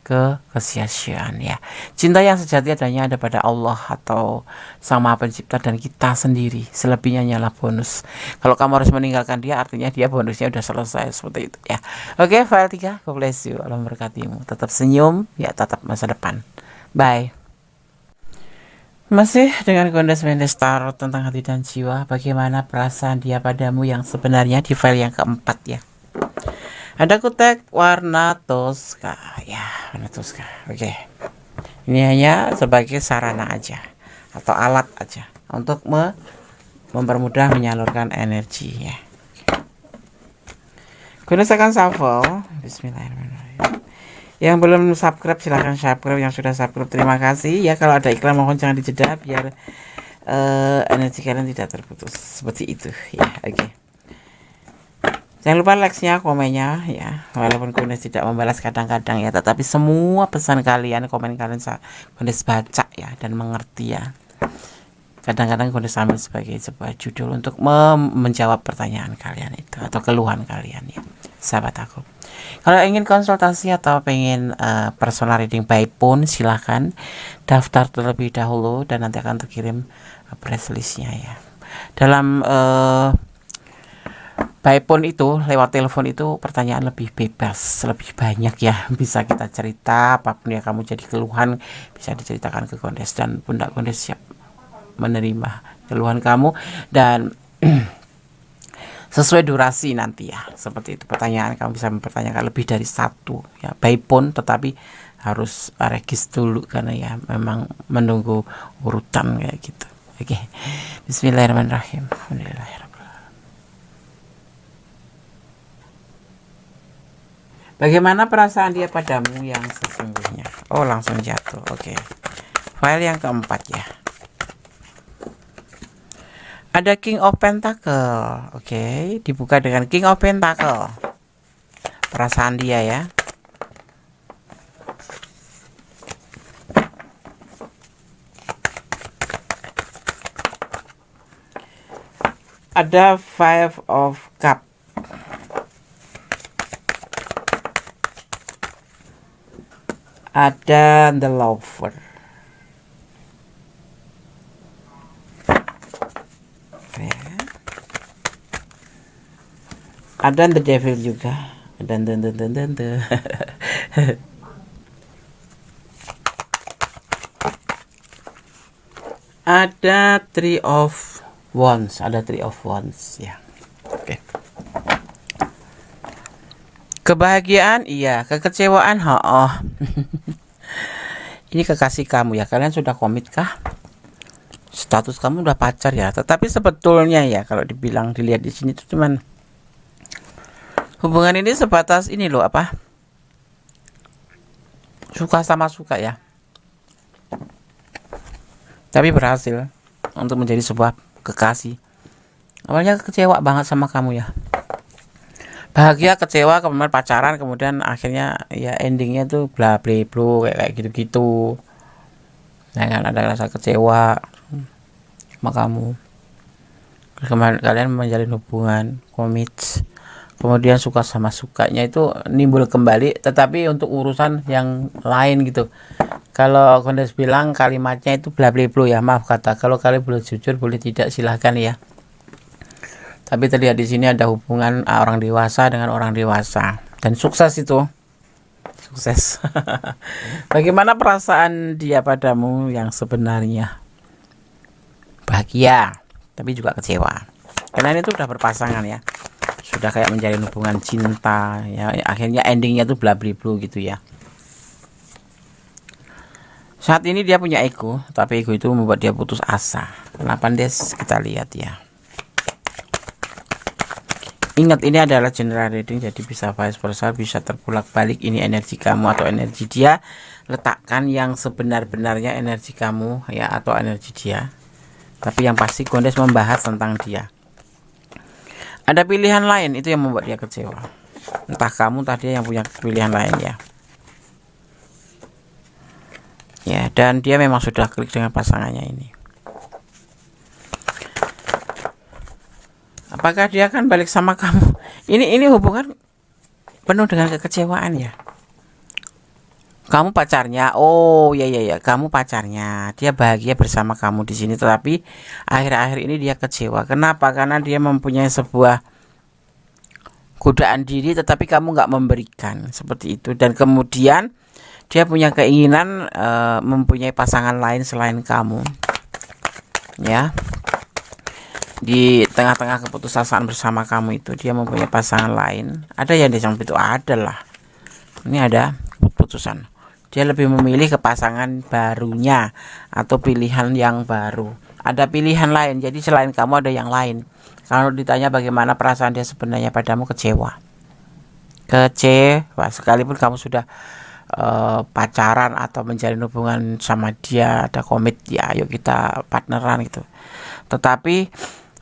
kesia-siaan ya. Cinta yang sejati adanya ada pada Allah atau Sang Maha Pencipta dan kita sendiri. Selebihnya hanyalah bonus. Kalau kamu harus meninggalkan dia, artinya dia bonusnya udah selesai, seperti itu ya. Oke, file 3. God bless you. Allah memberkatimu. Tetap senyum ya, tetap masa depan. Bye. Masih dengan Gondes Mendes Tarot tentang hati dan jiwa. Bagaimana perasaan dia padamu yang sebenarnya di file yang keempat ya. Ada kutek warna Tosca ya, warna Tosca. Oke. Ini hanya sebagai sarana aja atau alat aja untuk mempermudah menyalurkan energi ya. Gunakan shuffle. Bismillahirrahmanirrahim. Yang belum subscribe silahkan subscribe, yang sudah subscribe terima kasih ya. Kalau ada iklan mohon jangan dijeda biar energi kalian tidak terputus, seperti itu ya. Oke. Jangan lupa like-nya, komennya ya. Walaupun Gondes tidak membalas kadang-kadang ya, tetapi semua pesan kalian, komen kalian Gondes baca ya dan mengerti ya. Kadang-kadang Gondes ambil sebagai sebuah judul untuk menjawab pertanyaan kalian itu atau keluhan kalian ya, sahabat aku. Kalau ingin konsultasi atau pengen personal reading by phone, silahkan daftar terlebih dahulu dan nanti akan terkirim press listnya ya. Dalam by phone itu, lewat telepon itu pertanyaan lebih bebas, lebih banyak ya. Bisa kita cerita apapun yang kamu jadi keluhan, bisa diceritakan ke Gondes dan Bunda Gondes siap menerima keluhan kamu dan sesuai durasi nanti ya. Seperti itu pertanyaan, kamu bisa mempertanyakan lebih dari satu ya by phone, tetapi harus regis dulu karena ya memang menunggu urutan kayak gitu. Oke. Bismillahirrahmanirrahim. Alhamdulillahirrahmanirrahim. Bagaimana perasaan dia padamu yang sesungguhnya? Oh, langsung jatuh. Oke. File yang keempat ya. Ada King of Pentacle. Oke, dibuka dengan King of Pentacle. Perasaan dia ya. Ada Five of Cup. Ada The Lover. Ya. Ada The Devil juga. Dan ada Three of Wands. Ada Three of Wands ya. Oke. Kebahagiaan iya, kekecewaan Ini kekasih kamu ya, kalian sudah komit kah? Status kamu udah pacar ya, tetapi sebetulnya ya kalau dilihat di sini tuh cuman hubungan ini sebatas ini loh apa? Suka sama suka ya. Tapi berhasil untuk menjadi sebuah kekasih. Awalnya kecewa banget sama kamu ya. Bahagia, kecewa, kemudian pacaran, kemudian akhirnya ya endingnya tuh bla bla bla kayak gitu-gitu. Nah kan ada rasa kecewa sama kamu. Kalian menjalin hubungan, komit, kemudian suka sama sukanya itu nimbul kembali, tetapi untuk urusan yang lain gitu. Kalau Gondes bilang kalimatnya itu bla bla bla ya, maaf kata. Kalau kalian boleh jujur, boleh tidak, silahkan ya. Tapi terlihat di sini ada hubungan orang dewasa dengan orang dewasa dan sukses itu. Sukses. Bagaimana perasaan dia padamu yang sebenarnya? Bahagia, tapi juga kecewa. Karena itu udah berpasangan ya. Sudah kayak menjalin hubungan cinta ya. Akhirnya endingnya tuh bla bla bla gitu ya. Saat ini dia punya ego, tapi ego itu membuat dia putus asa. Kenapa Des? Kita lihat ya. Ingat, ini adalah general reading, jadi bisa vice versa, bisa terbolak balik. Ini energi kamu atau energi dia. Letakkan yang sebenar-benarnya energi kamu ya, atau energi dia. Tapi yang pasti Gondes membahas tentang dia. Ada pilihan lain, itu yang membuat dia kecewa. Entah kamu tadi yang punya pilihan lain ya. Ya, dan dia memang sudah klik dengan pasangannya ini. Apakah dia akan balik sama kamu? Ini hubungan penuh dengan kekecewaan ya. Kamu pacarnya, oh ya, kamu pacarnya. Dia bahagia bersama kamu di sini, tetapi akhir-akhir ini dia kecewa. Kenapa? Karena dia mempunyai sebuah godaan diri, tetapi kamu nggak memberikan seperti itu. Dan kemudian dia punya keinginan mempunyai pasangan lain selain kamu. Ya. Di tengah-tengah keputusasaan bersama kamu itu dia mempunyai pasangan lain. Ada yang di samping itu, adalah. Ini ada keputusan. Dia lebih memilih ke pasangan barunya atau pilihan yang baru. Ada pilihan lain. Jadi selain kamu ada yang lain. Kalau ditanya bagaimana perasaan dia sebenarnya padamu, kecewa. Kecewa sekalipun kamu sudah pacaran atau menjalin hubungan sama dia, ada komit ya, ayo kita partneran gitu. Tetapi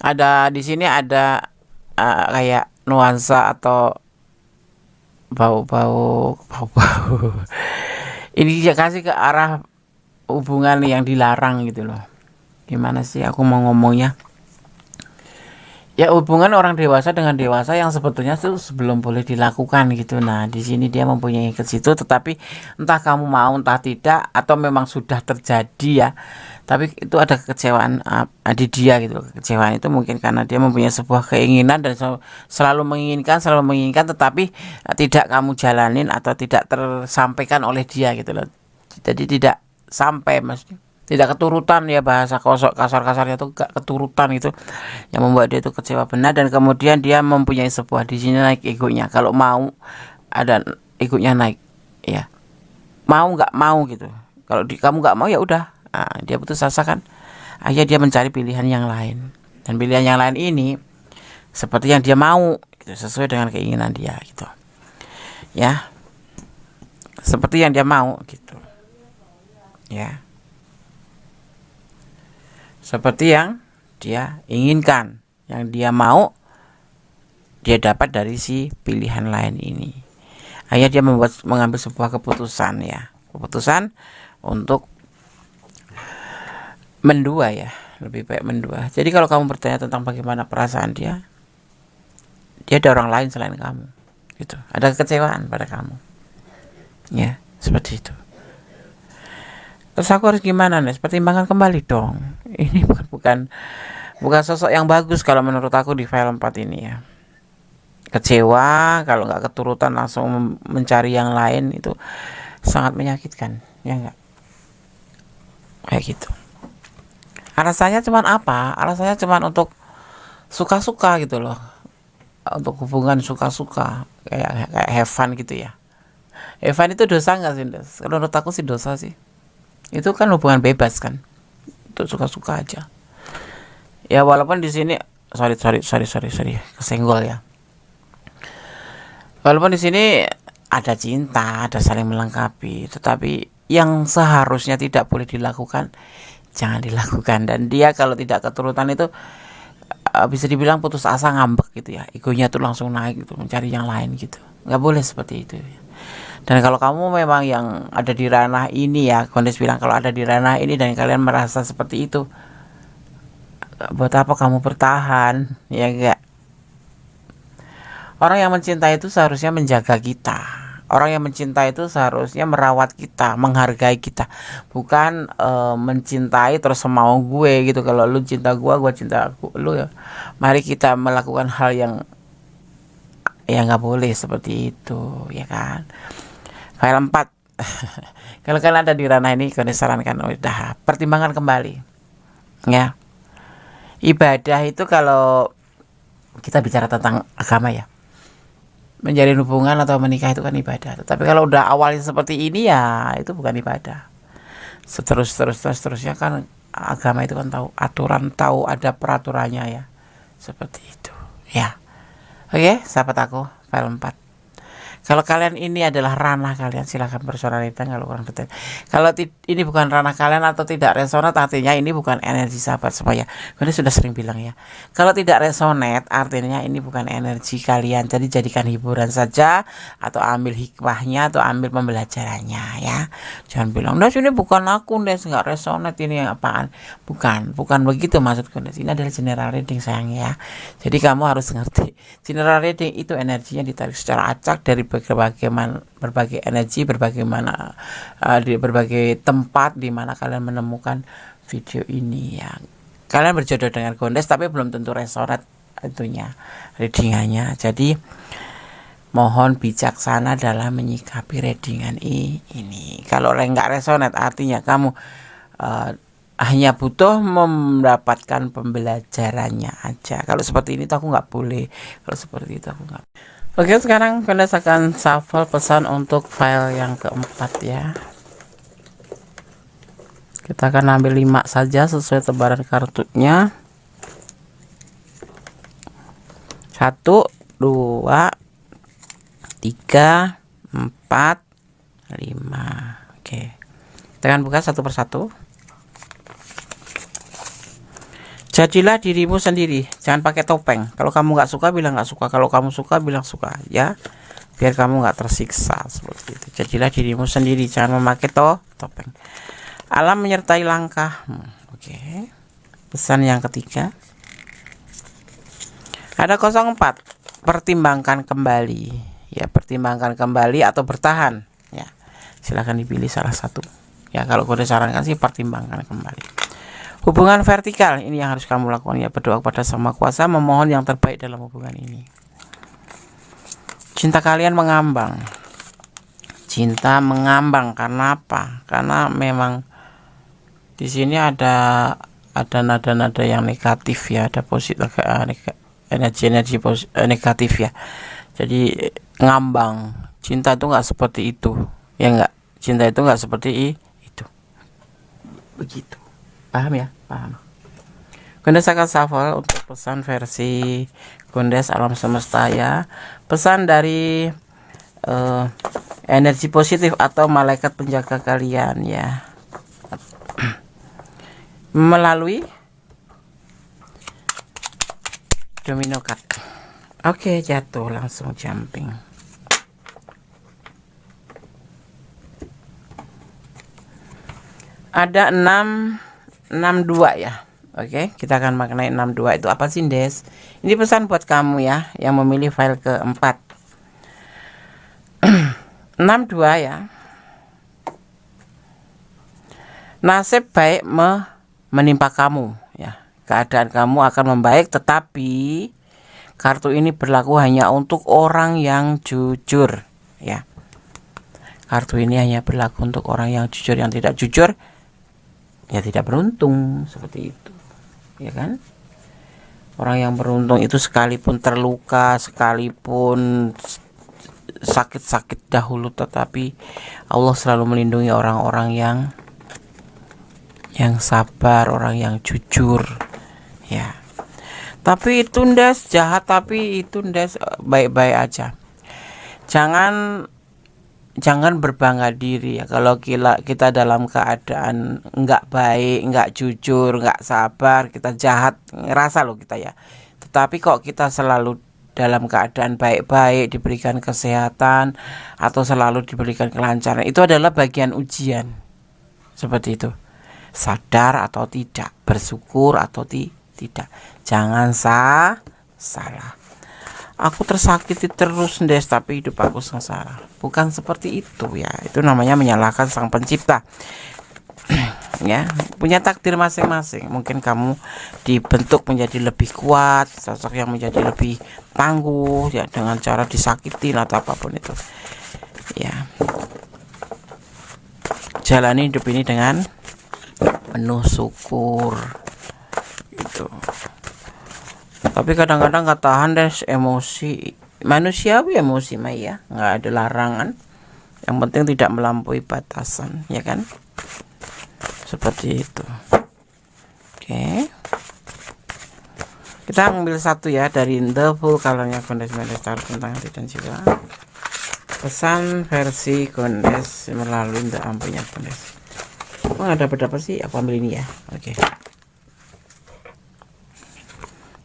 ada di sini ada kayak nuansa atau bau-bau ini dia kasih ke arah hubungan yang dilarang gitu loh. Gimana sih aku mau ngomongnya? Ya, hubungan orang dewasa dengan dewasa yang sebetulnya itu sebelum boleh dilakukan gitu. Nah, di sini dia mempunyai ke situ, tetapi entah kamu mau entah tidak, atau memang sudah terjadi ya. Tapi itu ada kekecewaan di dia gitu. Kekecewaan itu mungkin karena dia mempunyai sebuah keinginan dan selalu menginginkan, tetapi tidak kamu jalanin atau tidak tersampaikan oleh dia gitu loh. Jadi tidak sampai, maksudnya tidak keturutan ya, bahasa kasar-kasarnya itu gak keturutan itu yang membuat dia itu kecewa benar. Dan kemudian dia mempunyai sebuah, di sini naik egonya. Kalau mau ada egonya naik ya, mau nggak mau gitu. Kalau kamu nggak mau ya udah, dia putus asa kan. Akhirnya dia mencari pilihan yang lain, dan pilihan yang lain ini seperti yang dia mau gitu, sesuai dengan keinginan dia gitu ya, seperti yang dia mau gitu ya, seperti yang dia inginkan, yang dia mau, dia dapat dari si pilihan lain ini. Akhirnya dia mengambil sebuah keputusan ya, keputusan untuk mendua ya, lebih baik mendua. Jadi kalau kamu bertanya tentang bagaimana perasaan dia ada orang lain selain kamu gitu, ada kekecewaan pada kamu ya, seperti itu. Terus aku harus gimana nih? Pertimbangkan kembali dong. Ini bukan sosok yang bagus kalau menurut aku di file 4 ini ya. Kecewa kalau nggak keturutan langsung mencari yang lain, itu sangat menyakitkan ya enggak? Kayak gitu. Alasannya cuman apa? Alasannya cuman untuk suka-suka gitu loh. Untuk hubungan suka-suka, kayak have fun gitu ya. Have fun itu dosa nggak sih? Kalau menurut aku sih dosa sih. Itu kan hubungan bebas kan, itu suka-suka aja ya. Walaupun di sini sorry kesenggol ya. Walaupun di sini ada cinta, ada saling melengkapi, tetapi yang seharusnya tidak boleh dilakukan jangan dilakukan. Dan dia kalau tidak keturutan itu bisa dibilang putus asa, ngambek gitu ya, egonya tuh langsung naik gitu, mencari yang lain gitu. Nggak boleh seperti itu ya. Dan kalau kamu memang yang ada di ranah ini ya, Gondes bilang kalau ada di ranah ini dan kalian merasa seperti itu, buat apa kamu bertahan ya enggak? Orang yang mencintai itu seharusnya menjaga kita. Orang yang mencintai itu seharusnya merawat kita, menghargai kita, bukan mencintai terus semau gue gitu. Kalau lu cinta gue cinta lu ya. Mari kita melakukan hal yang nggak boleh seperti itu, ya kan? File 4. Kalau kalian ada di ranah ini, kalian sarankan udah pertimbangkan kembali, ya. Ibadah itu kalau kita bicara tentang agama ya, menjalin hubungan atau menikah itu kan ibadah. Tapi kalau udah awalnya seperti ini ya itu bukan ibadah. Seterusnya kan agama itu kan tahu aturan, tahu ada peraturannya ya. Seperti itu. Ya. Oke, sahabat aku, file 4. Kalau kalian ini adalah ranah kalian, silahkan bersuara Rita kalau kurang detail. Kalau ini bukan ranah kalian atau tidak resonate, artinya ini bukan energi sahabat semua ya. Gue sudah sering bilang ya. Kalau tidak resonate, artinya ini bukan energi kalian. Jadi jadikan hiburan saja, atau ambil hikmahnya, atau ambil pembelajarannya ya. Jangan bilang, nah ini bukan aku, Des, nggak resonate ini apaan. Bukan begitu maksudku, Des. Ini adalah general reading sayang ya. Jadi kamu harus ngerti. General reading itu energinya ditarik secara acak dari berbagai energi, di berbagai tempat di mana kalian menemukan video ini ya. Kalian berjodoh dengan Gondes tapi belum tentu resonate itunya readingannya. Jadi mohon bijaksana dalam menyikapi readingan ini. Kalau nggak resonate artinya kamu hanya butuh mendapatkan pembelajarannya aja. Kalau seperti ini tuh aku nggak boleh. Kalau seperti itu aku nggak. Oke, sekarang Gondes akan shuffle pesan untuk file yang keempat ya. Kita akan ambil 5 saja sesuai tebaran kartunya. 1, 2, 3, 4, 5. Oke. Kita akan buka satu persatu. Jadilah dirimu sendiri, jangan pakai topeng. Kalau kamu nggak suka bilang nggak suka, kalau kamu suka bilang suka ya, biar kamu nggak tersiksa seperti itu. Jadilah dirimu sendiri, jangan memakai topeng. Alam menyertai langkahmu. Oke. Pesan yang ketiga. Ada 04. Pertimbangkan kembali. Ya, pertimbangkan kembali atau bertahan. Ya, silahkan dipilih salah satu. Ya, kalau gue sarankan sih pertimbangkan kembali. Hubungan vertikal, ini yang harus kamu lakukan ya, berdoa kepada Sang Maha Kuasa, memohon yang terbaik dalam hubungan ini. Cinta kalian mengambang. Cinta mengambang karena apa? Karena memang di sini ada nada-nada yang negatif ya, ada positif energi negatif ya. Jadi ngambang. Cinta itu nggak seperti itu. Ya enggak. Cinta itu nggak seperti itu. Begitu. Paham ya? Paham. Gondes akan shuffle untuk pesan versi Gondes alam semesta ya. Pesan dari energi positif atau malaikat penjaga kalian ya. Melalui domino card. Oke, jatuh langsung jumping. Ada 62 ya. Oke, kita akan maknai 62 itu apa sih, Des? Ini pesan buat kamu ya yang memilih file keempat. 62 ya. Nasib baik menimpa kamu ya. Keadaan kamu akan membaik, tetapi kartu ini berlaku hanya untuk orang yang jujur ya. Kartu ini hanya berlaku untuk orang yang jujur, yang tidak jujur ya tidak beruntung, seperti itu ya kan. Orang yang beruntung itu sekalipun terluka, sekalipun sakit-sakit dahulu, tetapi Allah selalu melindungi orang-orang yang sabar, orang yang jujur ya. Tapi itu Ndas jahat, tapi itu Ndas baik-baik aja. Jangan berbangga diri ya. Kalau kita dalam keadaan nggak baik, nggak jujur, nggak sabar, kita jahat, ngerasa loh kita ya. Tetapi kok kita selalu dalam keadaan baik-baik, diberikan kesehatan, atau selalu diberikan kelancaran, itu adalah bagian ujian. Seperti itu. Sadar atau tidak, bersyukur atau tidak. Jangan salah. aku tersakiti terus Des, tapi hidup aku sengsara. Bukan seperti itu ya. Itu namanya menyalahkan sang pencipta. Ya, punya takdir masing-masing. Mungkin kamu dibentuk menjadi lebih kuat, sosok yang menjadi lebih tangguh ya, dengan cara disakitin atau apapun itu. Ya. Jalani hidup ini dengan penuh syukur. Gitu. Tapi kadang-kadang nggak tahan Des, emosi. Manusiawi emosi mah ya, nggak ada larangan. Yang penting tidak melampaui batasan, ya kan? Seperti itu. Oke. Kita ambil satu ya dari The Full Colornya Kondes Medestar tentang hati dan jiwa. Pesan versi Kondes melalui The Ampunya Kondes. Oh, ada berapa sih? Aku ambil ini ya. Oke.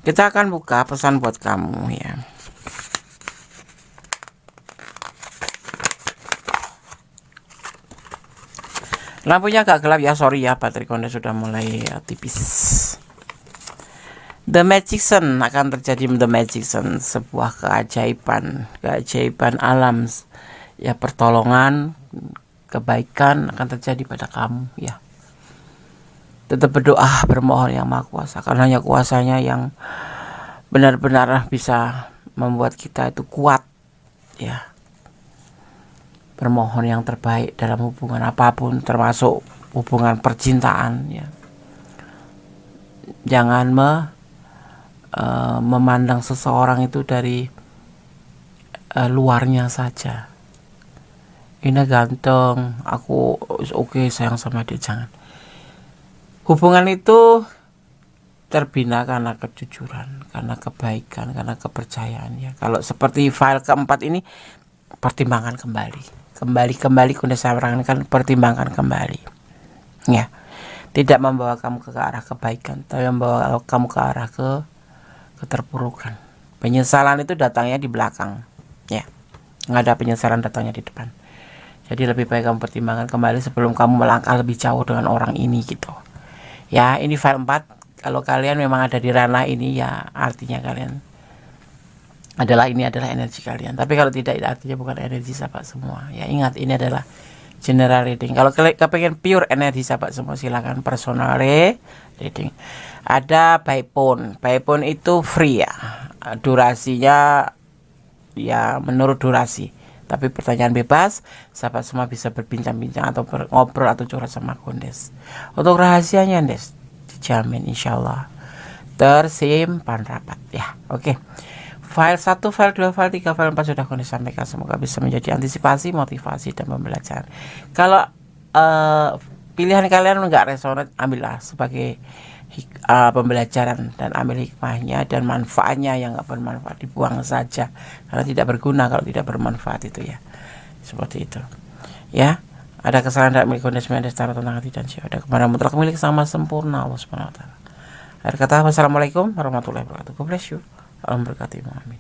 Kita akan buka pesan buat kamu ya. Lampunya agak gelap ya, sorry ya, baterai Kondes sudah mulai tipis. The Magician, akan terjadi The Magician, sebuah keajaiban alam ya, pertolongan, kebaikan akan terjadi pada kamu ya. Tetap berdoa, bermohon yang Maha Kuasa, karena hanya kuasanya yang benar-benar bisa membuat kita itu kuat ya. Bermohon yang terbaik dalam hubungan apapun, termasuk hubungan percintaan ya. Jangan memandang seseorang itu dari luarnya saja. Ini ganteng, aku oke sayang sama dia, jangan. Hubungan itu terbina karena kejujuran, karena kebaikan, karena kepercayaan ya. Kalau seperti file keempat ini, pertimbangkan kembali Kondes sarankan, pertimbangkan kembali ya. Tidak membawa kamu ke arah kebaikan, tapi membawa kamu ke arah keterpurukan. Penyesalan itu datangnya di belakang ya, nggak ada penyesalan datangnya di depan. Jadi lebih baik kamu pertimbangkan kembali sebelum kamu melangkah lebih jauh dengan orang ini gitu ya. Ini file 4. Kalau kalian memang ada di ranah ini ya, artinya kalian ini adalah energi kalian. Tapi kalau tidak, artinya bukan energi sahabat semua ya. Ingat, ini adalah general reading. Kalau kalian pengen pure energi sahabat semua, silakan personal reading. Ada by phone itu free ya, durasinya ya menurut durasi, tapi pertanyaan bebas, sahabat semua bisa berbincang-bincang atau ngobrol atau curhat sama Kondes. Untuk rahasianya Des dijamin insyaallah tersimpan rapat ya. Oke. File 1, file 2, file 3, file 4 sudah Kondes sampaikan. Semoga bisa menjadi antisipasi, motivasi, dan pembelajaran. Kalau pilihan kalian nggak resonan, ambillah sebagai pembelajaran dan ambil hikmahnya dan manfaatnya. Yang nggak bermanfaat dibuang saja, karena tidak berguna kalau tidak bermanfaat itu ya. Seperti itu ya. Ada kesalahan dari milik Kondes Medestar tentang hati dan jiwa. Ada kebenaran mutlak milik sama sempurna Allah Subhanahu wa taala. Akhir kata, wassalamualaikum warahmatullahi wabarakatuh. God bless you. Alam berkati, amin.